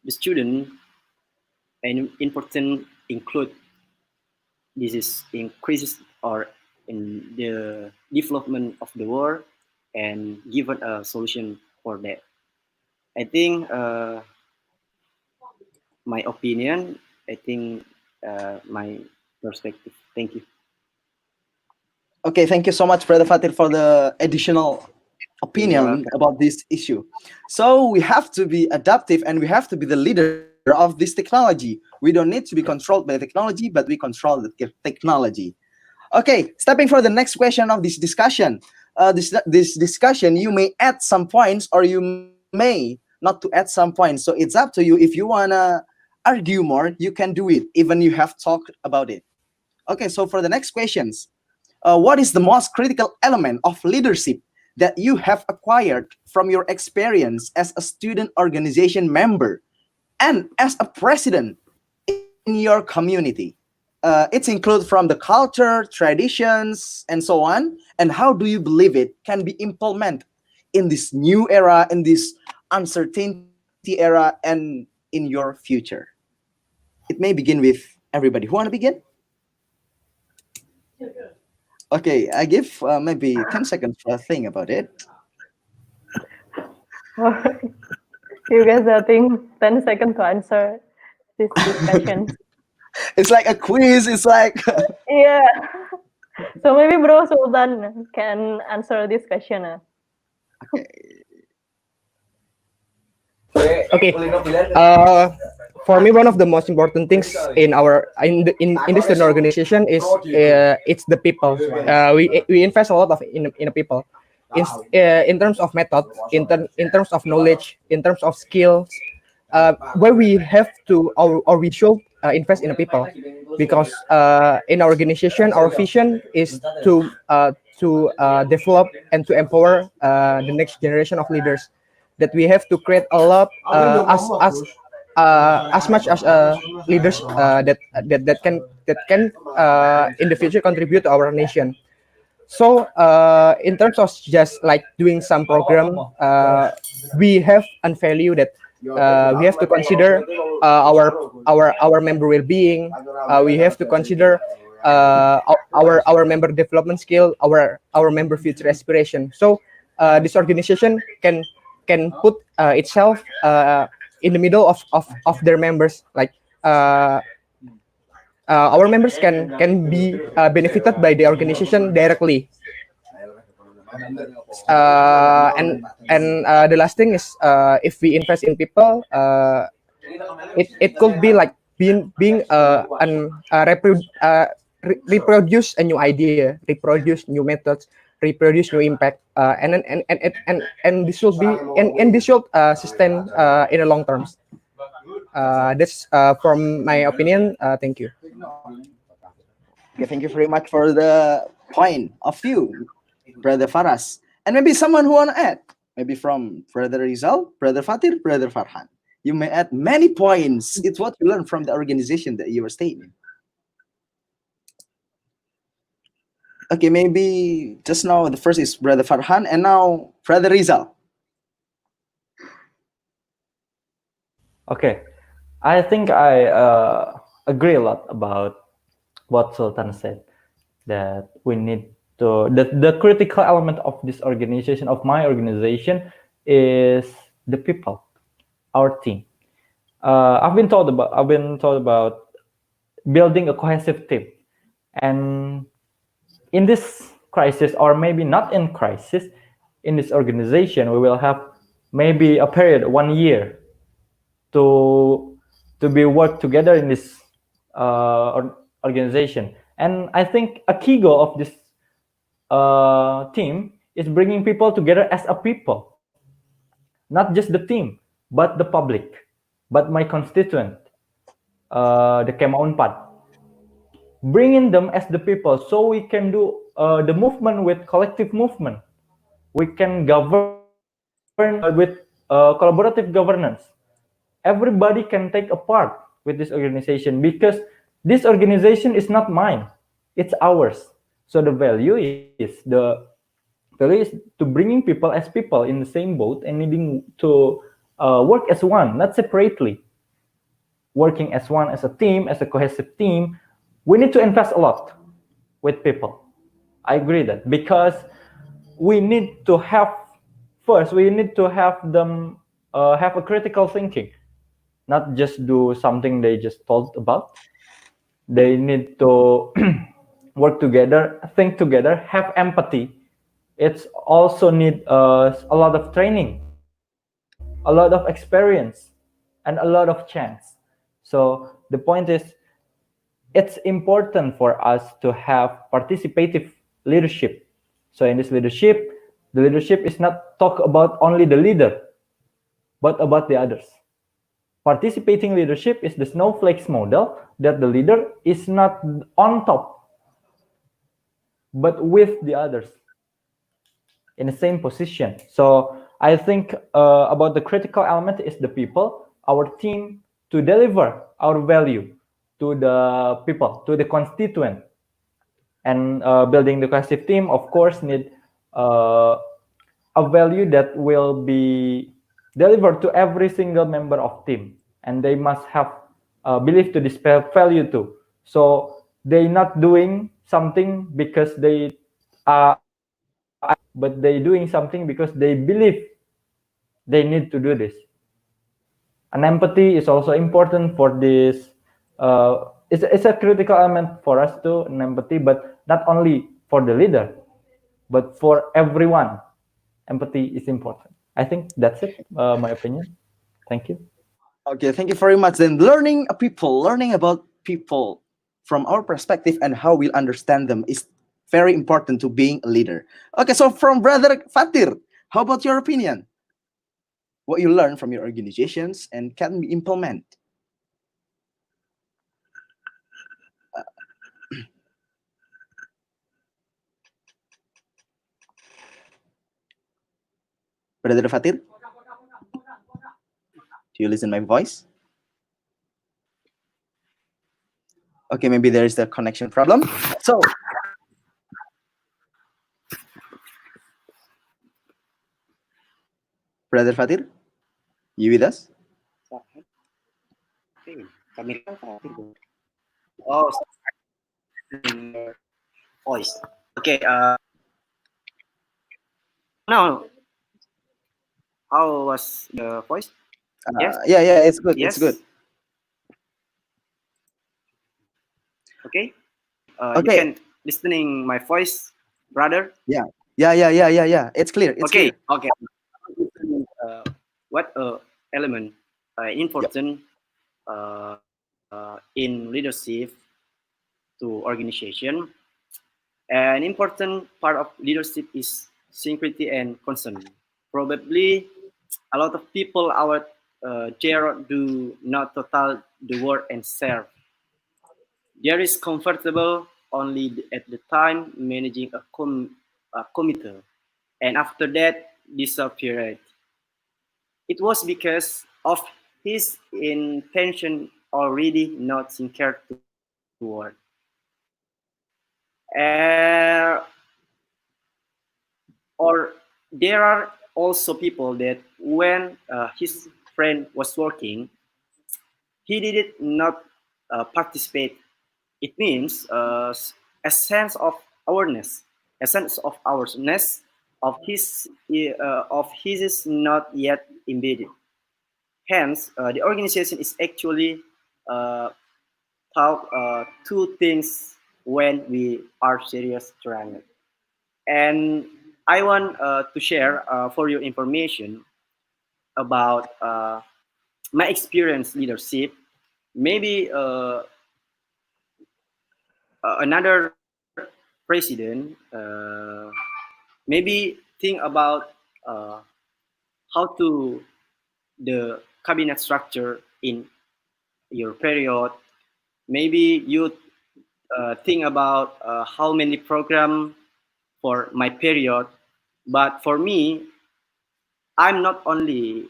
the student and important include this is increases or in the development of the world and given a solution for that. I think my opinion, I think my perspective. Thank you. Okay, thank you so much, Brother Fatir, for the additional opinion welcome. about this issue. So we have to be adaptive and we have to be the leader of this technology. We don't need to be controlled by the technology, but we control the technology. Okay, stepping for the next question of this discussion. This discussion, you may add some points or you may not to add some points. So it's up to you. If you wanna argue more, you can do it, even you have talked about it. Okay, so for the next questions, what is the most critical element of leadership that you have acquired from your experience as a student organization member and as a president in your community? It's include from the culture, traditions, and so on. And how do you believe it can be implemented in this new era, in this uncertainty era, and in your future? It may begin with everybody. Who want to begin? Okay, I give maybe 10 seconds for a think about it. You guys are taking 10 seconds to answer this discussion. It's like a quiz. It's like Yeah. So maybe Bro Sultan can answer this question. Okay. For me, one of the most important things in this student organization is it's the people. We invest a lot of in the people, in terms of method, in terms of knowledge, in terms of skills. Where we have to or we should invest in the people, because in our organization, our vision is to develop and to empower the next generation of leaders. That we have to create a lot as much as leaders that can in the future contribute to our nation. So in terms of just like doing some program, we have a value that we have to consider our member well-being. We have to consider our member development skill, our member future aspiration. So this organization can put itself in the middle of their members. Like our members can be benefited by the organization directly. And the last thing is if we invest in people, it could be like being reproduce a new idea, reproduce new methods, reproduce new impact and this should be and this should sustain in the long terms. That's from my opinion. Thank you. Okay, thank you very much for the point of view, Brother Farras. And maybe someone who want to add, maybe from Brother Rizal, Brother Fatir, Brother Farhan. You may add many points. It's what you learn from the organization that you were staying in. Okay, maybe just now the first is Brother Farhan, and now Brother Rizal. Okay, I think I agree a lot about what Sultan said, that we need to the critical element of this organization, of my organization, is the people, our team. I've been told about building a cohesive team, and in this crisis, or maybe not in crisis, in this organization, we will have maybe a period 1 year to be work together in this organization. And I think a key goal of this team is bringing people together as a people, not just the team, but the public, but my constituent, the Kemaunpat, bringing them as the people, so we can do the movement with collective movement. We can govern with collaborative governance. Everybody can take a part with this organization, because this organization is not mine, it's ours. So the value is to bringing people as people in the same boat, and needing to work as one, not separately. Working as one, as a team, as a cohesive team. We need to invest a lot with people. I agree that, because we need to have them have a critical thinking, not just do something they just told about. They need to work together, think together, have empathy. It's also need a lot of training, a lot of experience, and a lot of chance. So the point is, it's important for us to have participative leadership. So in this leadership, the leadership is not talk about only the leader, but about the others. Participating leadership is the snowflakes model, that the leader is not on top, but with the others in the same position. So I think about the critical element is the people, our team, to deliver our value to the people, to the constituent. And building the cohesive team, of course, need a value that will be delivered to every single member of team, and they must have belief to this value too. So they not doing something because they but they doing something because they believe they need to do this. And empathy is also important for this. It's a critical element for us too, an empathy, but not only for the leader, but for everyone. Empathy is important. I think that's it, my opinion. Thank you. Okay, thank you very much. Then learning about people from our perspective and how we understand them is very important to being a leader. Okay, so from Brother Fatir, how about your opinion? What you learn from your organizations and can be implemented? Brother Fatir, do you listen my voice? Okay, maybe there is a connection problem. So, Brother Fatir, you with us? Oh, voice. Okay. Now, how was the voice? Yes. Yeah, it's good. Yes. It's good. Okay. Okay. You can listening my voice, brother. Yeah. It's clear. It's Okay. clear. Okay. What element important in leadership to organization? An important part of leadership is security and concern. Probably a lot of people out there do not total the work and serve. There is comfortable only at the time managing a committee, and after that disappeared. It was because of his intention already not sincere toward. Uh, or there are also people that when his friend was working, he did not participate. It means a sense of awareness, a sense of awareness of his is not yet embedded. Hence, the organization is actually taught two things when we are serious trying it. And I want to share for your information about my experience leadership. Maybe another president maybe think about how to the cabinet structure in your period. Maybe you think about how many program for my period, but for me, I'm not only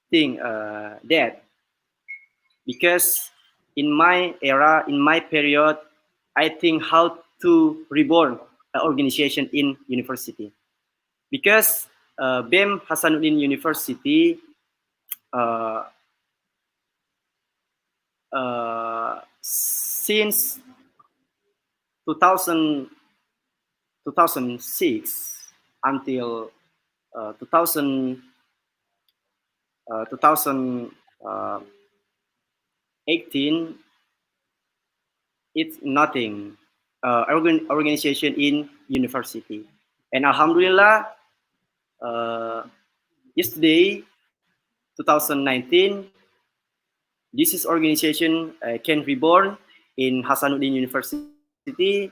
think that because in my era, in my period, I think how to reborn an organization in university because BEM Hasanuddin University since 2000, 2006 until 2000, 2018, it's nothing organization in university. And Alhamdulillah, yesterday, 2019, this is organization can reborn in Hasanuddin University,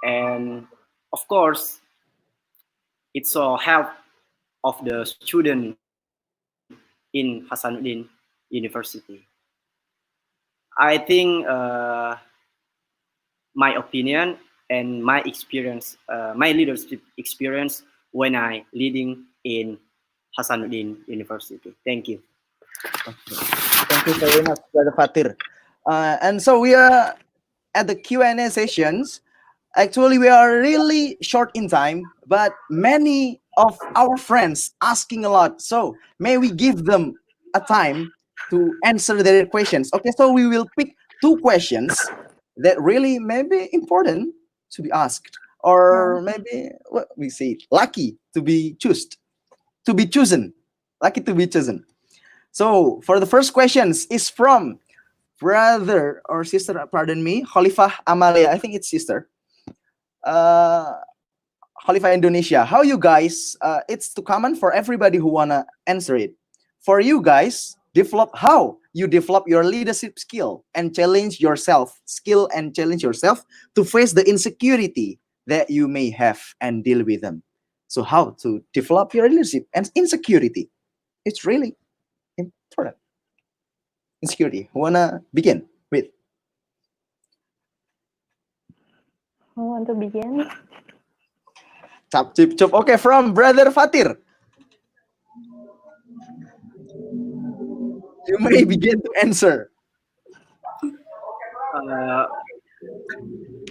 and of course, it's a help of the student in Hasanuddin University. I think my opinion and my experience, my leadership experience when I leading in Hasanuddin University. Thank you. Thank you very much, Brother Fatir. And so we are at the Q&A sessions. Actually, we are really short in time, but many of our friends asking a lot. So may we give them a time to answer their questions. Okay, so we will pick two questions that really may be important to be asked, or maybe what we say lucky to be chosen, lucky to be chosen. So for the first questions is from brother or sister, pardon me, Khalifah Amalia. I think it's sister. Khalifah Indonesia. How you guys? It's too common for everybody who wanna answer it. For you guys, how you develop your leadership skill and challenge yourself, to face the insecurity that you may have and deal with them. So how to develop your leadership and insecurity? It's really important. Insecurity. Who wanna begin with? Who want to begin? Chop, chip, chop. Okay, from Brother Fatir. You may begin to answer.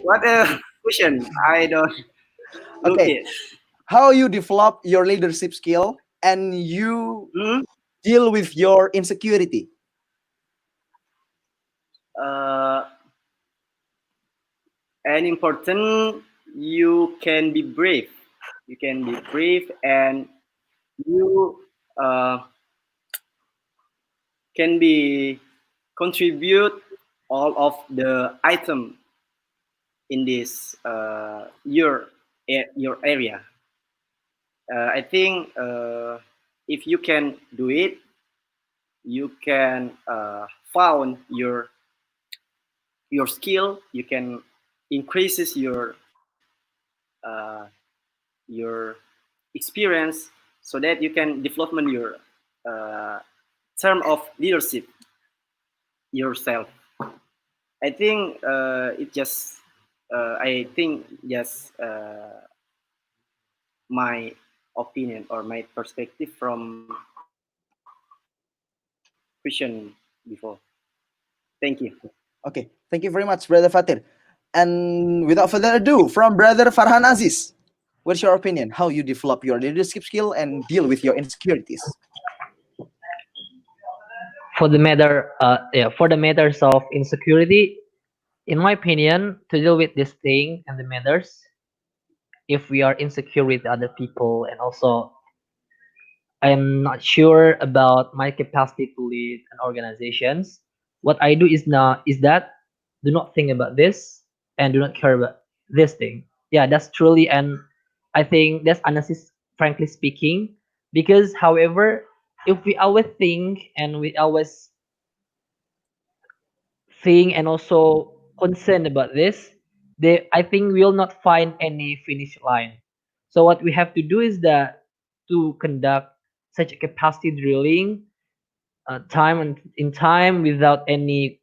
What a question? I don't. Okay. How you develop your leadership skill and you deal with your insecurity? And important, you can be brave. You can be brave, and you can be contribute all of the item in this your area. I think if you can do it, you can found your skill. You can increases your experience so that you can development your term of leadership yourself. I think just my opinion or my perspective from question before. Thank you. Okay, thank you very much, Brother Fatir. And without further ado, from Brother Farhan Aziz, what's your opinion? How you develop your leadership skill and deal with your insecurities? For the matters of insecurity, in my opinion, to deal with this thing and the matters, if we are insecure with other people, and also I am not sure about my capacity to lead an organizations, what I do is that do not think about this and do not care about this thing. Yeah, that's truly, and I think that's honestly, frankly speaking, because however, if we always think and we always think and also concerned about this, I think we'll not find any finish line. So what we have to do is that to conduct such a capacity drilling, time and in time without any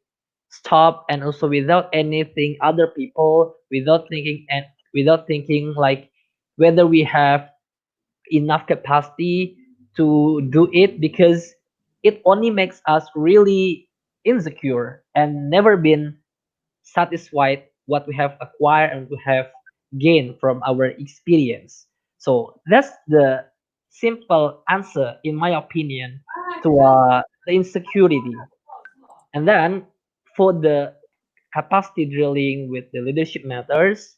stop, and also without anything other people, without thinking like whether we have enough capacity to do it, because it only makes us really insecure and never been satisfied what we have acquired and we have gained from our experience. So that's the simple answer, in my opinion, to the insecurity. And then for the capacity drilling with the leadership matters,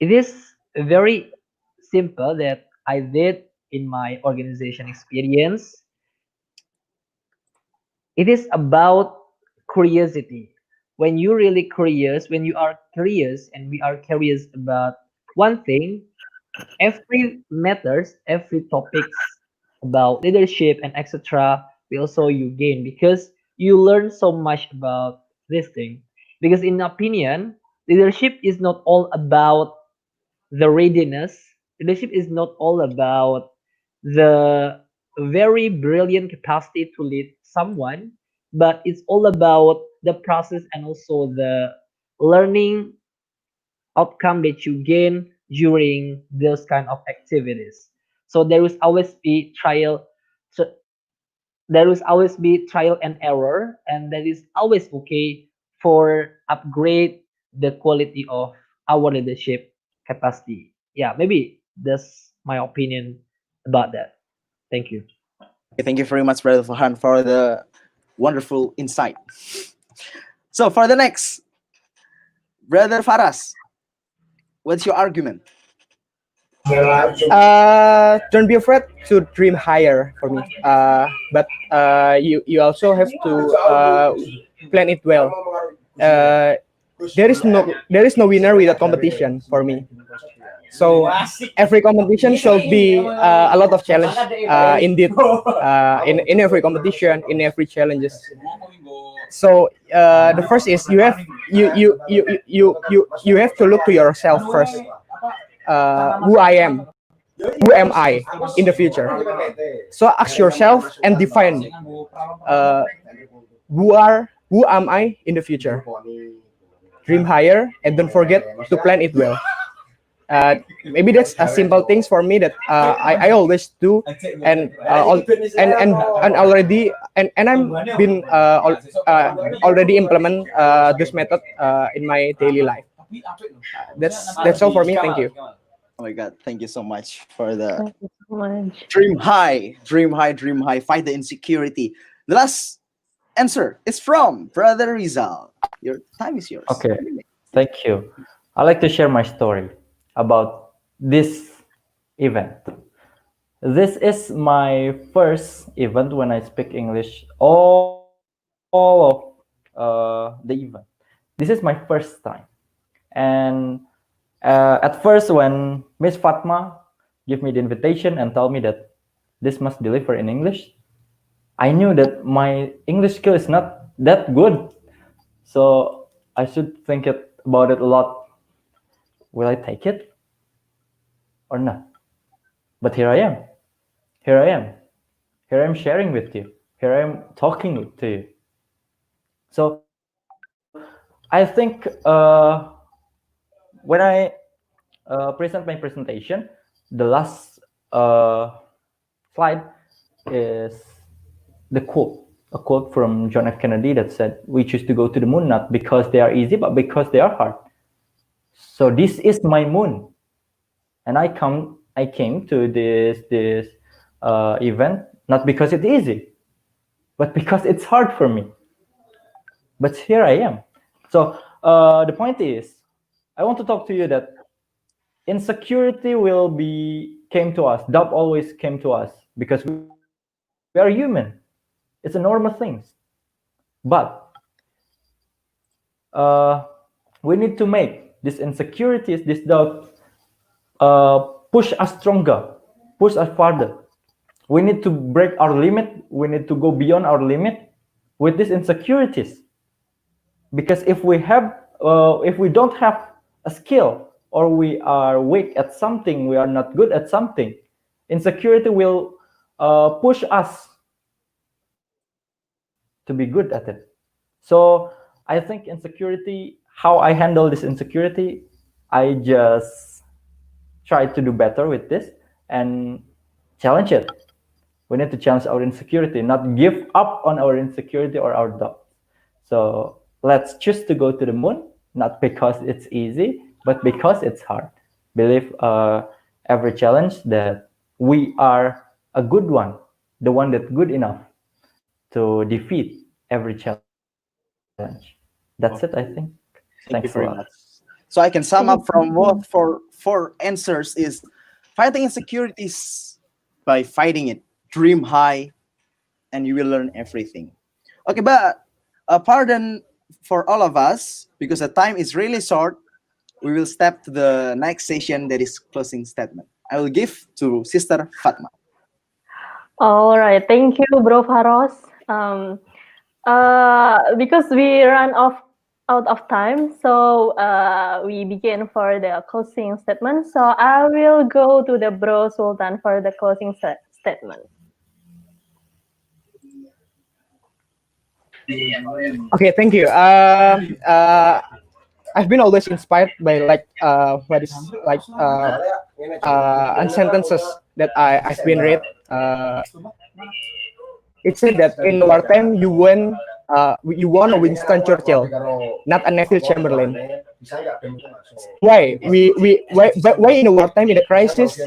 it is very simple that I did in my organization experience. It is about curiosity. When you really curious, when you are curious and we are curious about one thing, every matters, every topics about leadership and etc. will also you gain, because you learn so much about this thing. Because in opinion, leadership is not all about the readiness. Leadership is not all about the very brilliant capacity to lead someone, but it's all about the process and also the learning outcome that you gain during those kind of activities. So there will always be trial. So there will always be trial and error, and that is always okay for upgrade the quality of our leadership capacity. Yeah, maybe that's my opinion about that. Thank you. Okay, thank you very much, Brother Farhan, for the wonderful insight. So for the next, Brother Farras, what's your argument? Don't be afraid to dream higher for me. But you also have to plan it well. There is no winner without competition for me. So every competition should be a lot of challenge. Indeed, in every competition, in every challenges. So the first is you have to look to yourself first. Who am I in the future? So ask yourself and define who am I in the future. Dream higher and don't forget to plan it well. Maybe that's a simple things for me that I always do, and already and I'm been already implement this method in my daily life. That's all for me. Thank you. Oh my God, thank you so much for the Thank you so much. dream high, dream high, dream high, fight the insecurity. The last answer is from Brother Rizal. Your time is yours. Okay, thank you. I'd like to share my story about this event. This is my first event when I speak English. All of the event. This is my first time, and at first when Miss Fatma gave me the invitation and told me that this must deliver in English, I knew that my English skill is not that good, so I should think about it a lot. Will I take it or not. But here I am. Here I am. Here I am sharing with you. Here I am talking to you. So I think when I present my presentation, the last slide is a quote from John F. Kennedy that said, "We choose to go to the moon not because they are easy, but because they are hard." So this is my moon, and I came to this event not because it's easy, but because it's hard for me. But here I am. So the point is, I want to talk to you that insecurity came to us. Doubt always came to us because we are human. It's a normal thing. But we need to make these insecurities, this doubt, push us stronger, push us farther. We need to break our limit. We need to go beyond our limit with these insecurities. Because if we don't have a skill, or we are weak at something, we are not good at something, insecurity will push us to be good at it. So I think insecurity, how I handle this insecurity, I just try to do better with this and challenge it. We need to challenge our insecurity, not give up on our insecurity or our doubt. So let's choose to go to the moon, not because it's easy, but because it's hard. Believe every challenge that we are a good one, the one that's good enough to defeat every challenge. That's it, I think. Thank you Thanks a very lot. much. So I can sum up from both four answers is fighting insecurities by fighting it. Dream high, and you will learn everything. Okay, but pardon for all of us because the time is really short. We will step to the next session, that is closing statement. I will give to Sister Fatma. All right, thank you, Bro Farras. Because we ran out of time, so we begin for the closing statement. So I will go to the Bro Sulthan for the closing statement. Okay, thank you. I've been always inspired by what is and sentences that I've been read. It said that in wartime you want a Winston Churchill, not a Neville Chamberlain. Why in a wartime, in a crisis,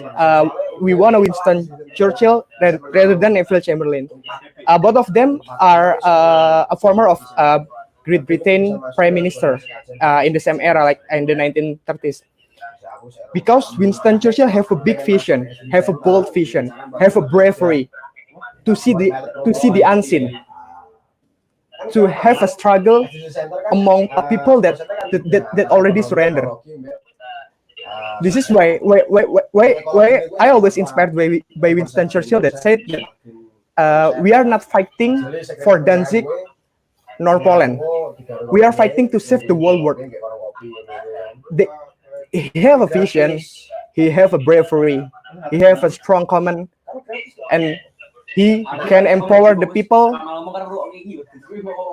we want a Winston Churchill rather than Neville Chamberlain? Both of them are a former of Great Britain Prime Minister in the same era, like in the 1930s. Because Winston Churchill have a big vision, have a bold vision, have a bravery to see the unseen, to have a struggle among people that already surrender. This is why I always inspired by Winston Churchill that said that we are not fighting for Danzig nor Poland. We are fighting to save the whole world. He have a vision, he have a bravery, he have a strong command, and he can empower the people.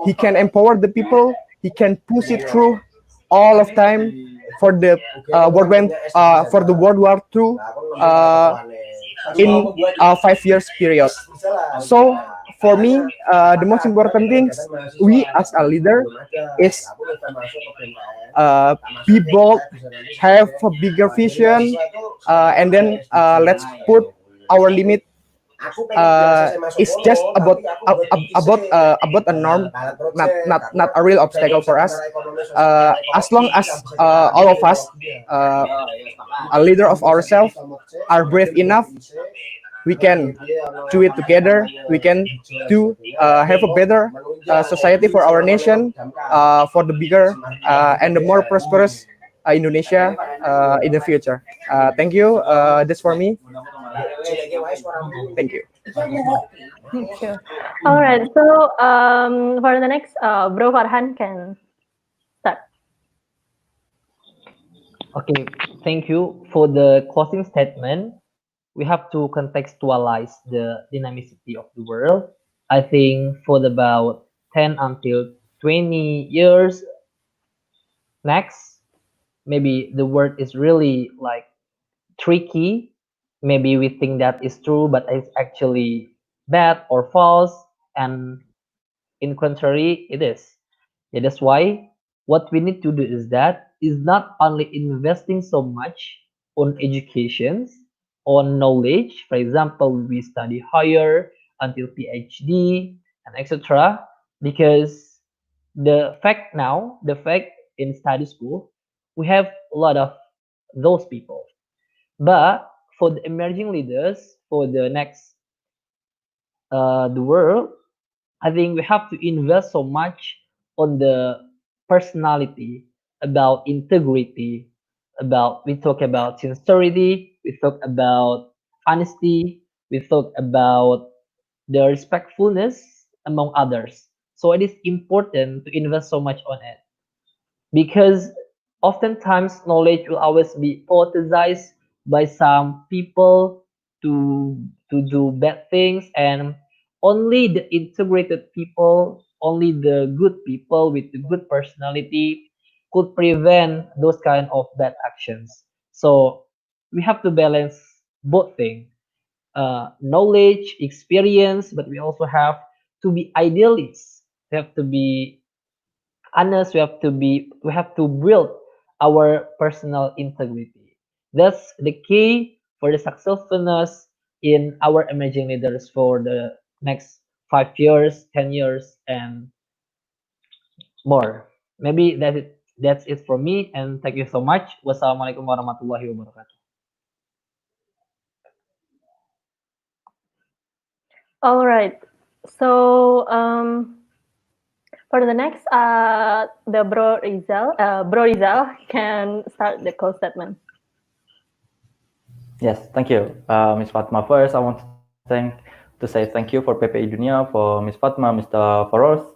He can empower the people. He can push it through all of time for the World War II in a 5 years period. So for me, the most important things we as a leader is be bold, have a bigger vision, and then let's put our limit. It's just about a norm, not a real obstacle for us. As long as all of us, a leader of ourselves, are brave enough, we can do it together. We can have a better society for our nation, for the bigger and the more prosperous Indonesia in the future. Thank you. That's for me. Thank you. Thank you. All right. So for the next, Bro Farhan can start. Okay. thank you for the closing statement. We have to contextualize the dynamicity of the world. I think for about 10 until 20 years next, maybe the world is really like tricky. Maybe we think that is true, but it's actually bad or false. And in contrary, it is. Yeah, that's why what we need to do is not only investing so much on education, on knowledge. For example, we study higher until PhD and etc. Because the fact in study school, we have a lot of those people. But for the emerging leaders, for the next the world, I think we have to invest so much on the personality, about integrity, about we talk about sincerity, we talk about honesty, we talk about the respectfulness among others. So it is important to invest so much on it because oftentimes knowledge will always be politicized by some people to do bad things, and only the integrated people, only the good people with the good personality could prevent those kind of bad actions. So we have to balance both things, knowledge, experience, but we also have to be idealists. We have to be honest, we have to build our personal integrity. That's the key for the successfulness in our emerging leaders for the next 5 years, 10 years, and more. Maybe that's it for me, and thank you so much. Wassalamualaikum warahmatullahi wabarakatuh. All right. So for the next, the Bro Rizal can start the close statement. Yes, thank you, Ms. Fatma. First, I want to say thank you for PPI Dunia, for Ms. Fatma, Mr. Farras,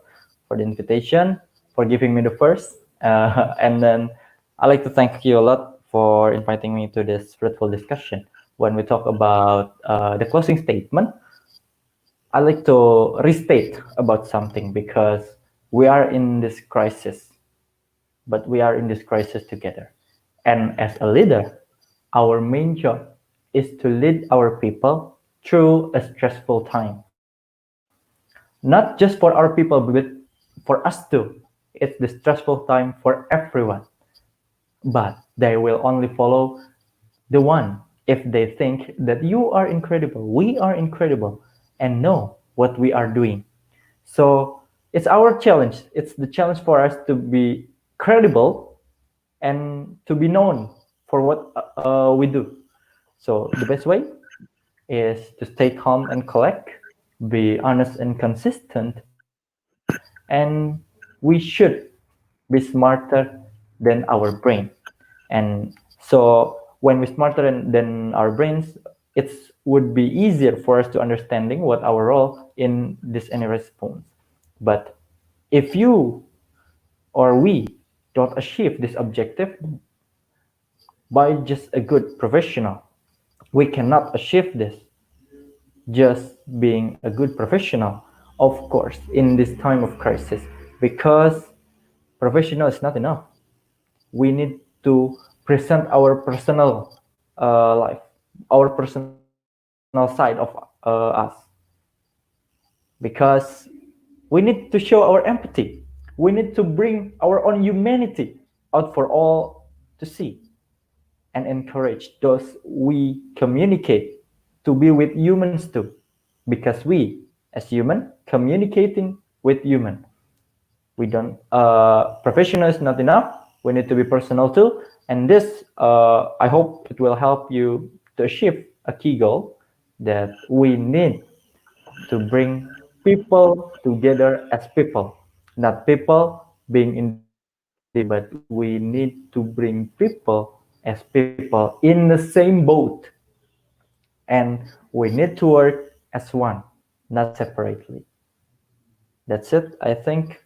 for the invitation, for giving me the first, and then I'd like to thank you a lot for inviting me to this fruitful discussion. When we talk about the closing statement, I'd like to restate about something because we are in this crisis, but we are in this crisis together. And as a leader, our main job is to lead our people through a stressful time. Not just for our people, but for us too. It's the stressful time for everyone. But they will only follow the one if they think that you are incredible, we are incredible, and know what we are doing. So it's our challenge. It's the challenge for us to be credible and to be known for what we do. So the best way is to stay calm and collect, be honest and consistent, and we should be smarter than our brain. And so when we're smarter than our brains, it would be easier for us to understanding what our role in this any response. But if you or we don't achieve this objective by just a good professional, we cannot achieve this just being a good professional, of course, in this time of crisis, because professional is not enough. We need to present our personal life, our personal side of us, because we need to show our empathy. We need to bring our own humanity out for all to see and encourage those we communicate to be with humans too, because we as human communicating with human, we don't professional is not enough, we need to be personal too. And this I hope it will help you to achieve a key goal, that we need to bring people together as people, not people being individual, but we need to bring people as people in the same boat, and we need to work as one, not separately. That's it, I think.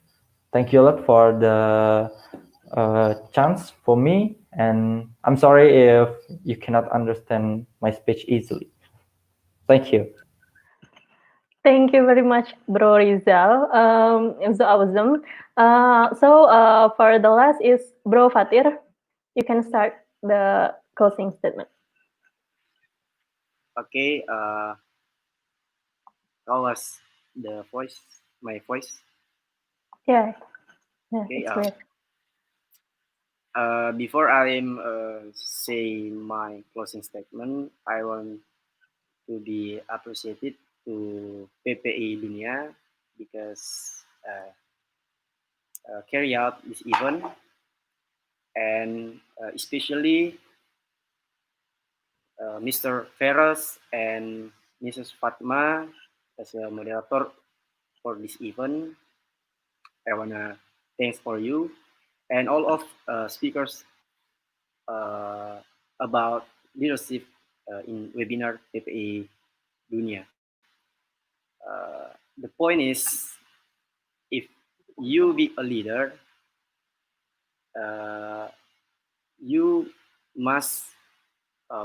Thank you a lot for the chance for me, and I'm sorry if you cannot understand my speech easily. Thank you. Thank you very much, Bro Rizal. It was awesome. For the last is Bro Fatir. You can start the closing statement. Okay, how was the voice? My voice? Yeah, Okay. it's great. Before I say my closing statement, I want to be appreciated to PPI Dunia because carry out this event, and especially Mr. Farras and Mrs. Fatma as a moderator for this event. I wanna thanks for you and all of speakers about leadership in webinar PPI Dunia. The point is, if you be a leader, you must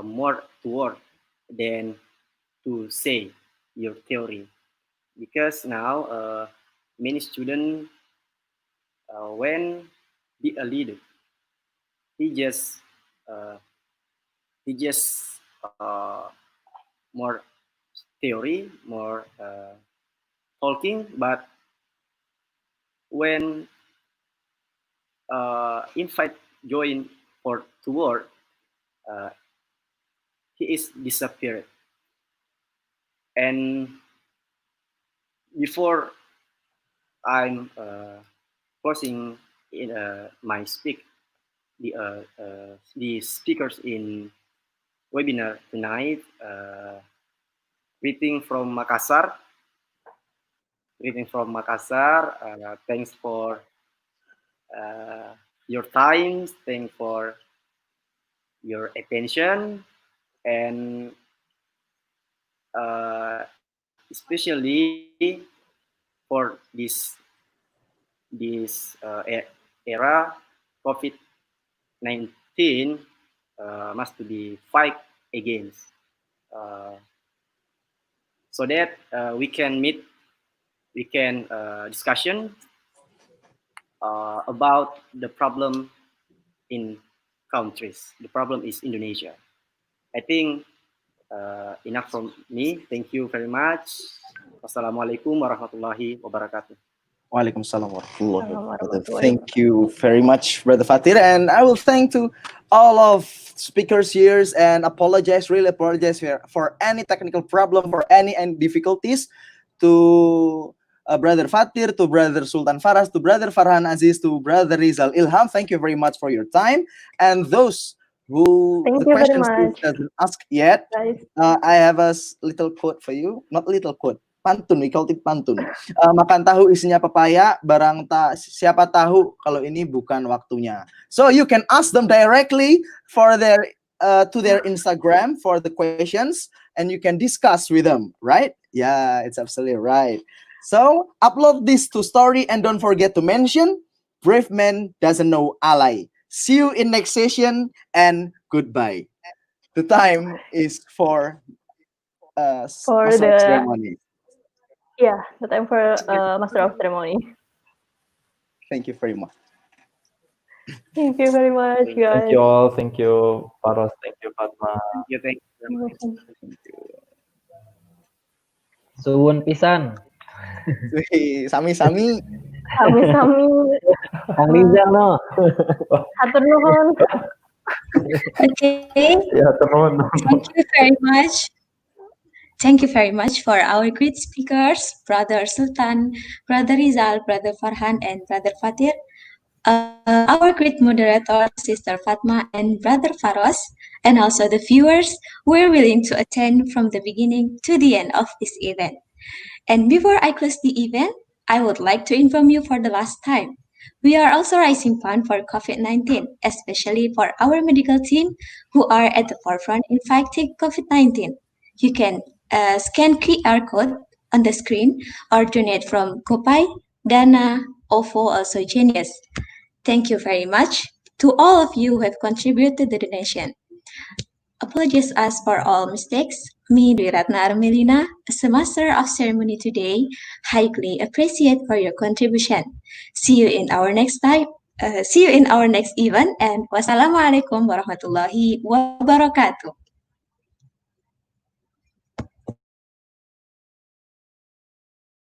more to work than to say your theory, because now many students when be a leader, he just uh, more theory, more talking, but when invite join for to work, uh, he is disappeared. And before I'm closing in my speak, the speakers in webinar tonight, greeting from Makassar. Greeting from Makassar. Thanks for your time. Thanks for your attention, and especially for this era, COVID-19 must to be fight against, so that we can meet, we can discussion about the problem in countries. The problem is Indonesia. I think enough from me. Thank you very much. Wassalamualaikum warahmatullahi wabarakatuh. Waalaikumsalam warahmatullahi wabarakatuh. Thank you very much, Brother Fatir. And I will thank to all of speakers here and really apologize for any technical problem, for any difficulties, to Brother Fatir, to Brother Sultan Farras, to Brother Farhan Aziz, to Brother Rizal Ilham. Thank you very much for your time. And those who Thank the you very questions much, doesn't ask yet, guys. I have a little quote for you. Not little quote. Pantun, we call it pantun. Makan tahu isinya papaya, siapa tahu kalau ini bukan waktunya. So you can ask them directly for their to their Instagram for the questions, and you can discuss with them, right? Yeah, it's absolutely right. So upload this to story, and don't forget to mention brave man doesn't know ally. See you in next session, and goodbye. The time is for Master of Ceremony. The time for Master of Ceremony. Thank you very much. Thank you very much, guys. Thank you all. Thank you, Farras. Thank you, Fatma. Thank you. Suwun pisan. Sami-sami. Sami-sami. Kang Rizal no. Hatur nuhun. Okay, Ya, teman. thank you very much. Thank you very much for our great speakers, Brother Sultan, Brother Rizal, Brother Farhan, and Brother Fatir. Our great moderators, Sister Fatma and Brother Farras, and also the viewers who are willing to attend from the beginning to the end of this event. And before I close the event, I would like to inform you for the last time. We are also raising funds for COVID-19, especially for our medical team who are at the forefront in fighting COVID-19. You can scan QR code on the screen or donate from Kopay, Dana, OVO, also Genius. Thank you very much to all of you who have contributed to the donation. Apologies us for all mistakes. Me, Dwi Ratna Armelina, as a master of ceremony today, highly appreciate for your contribution. See you in our next time. See you in our next event, and wassalamualaikum warahmatullahi wabarakatuh.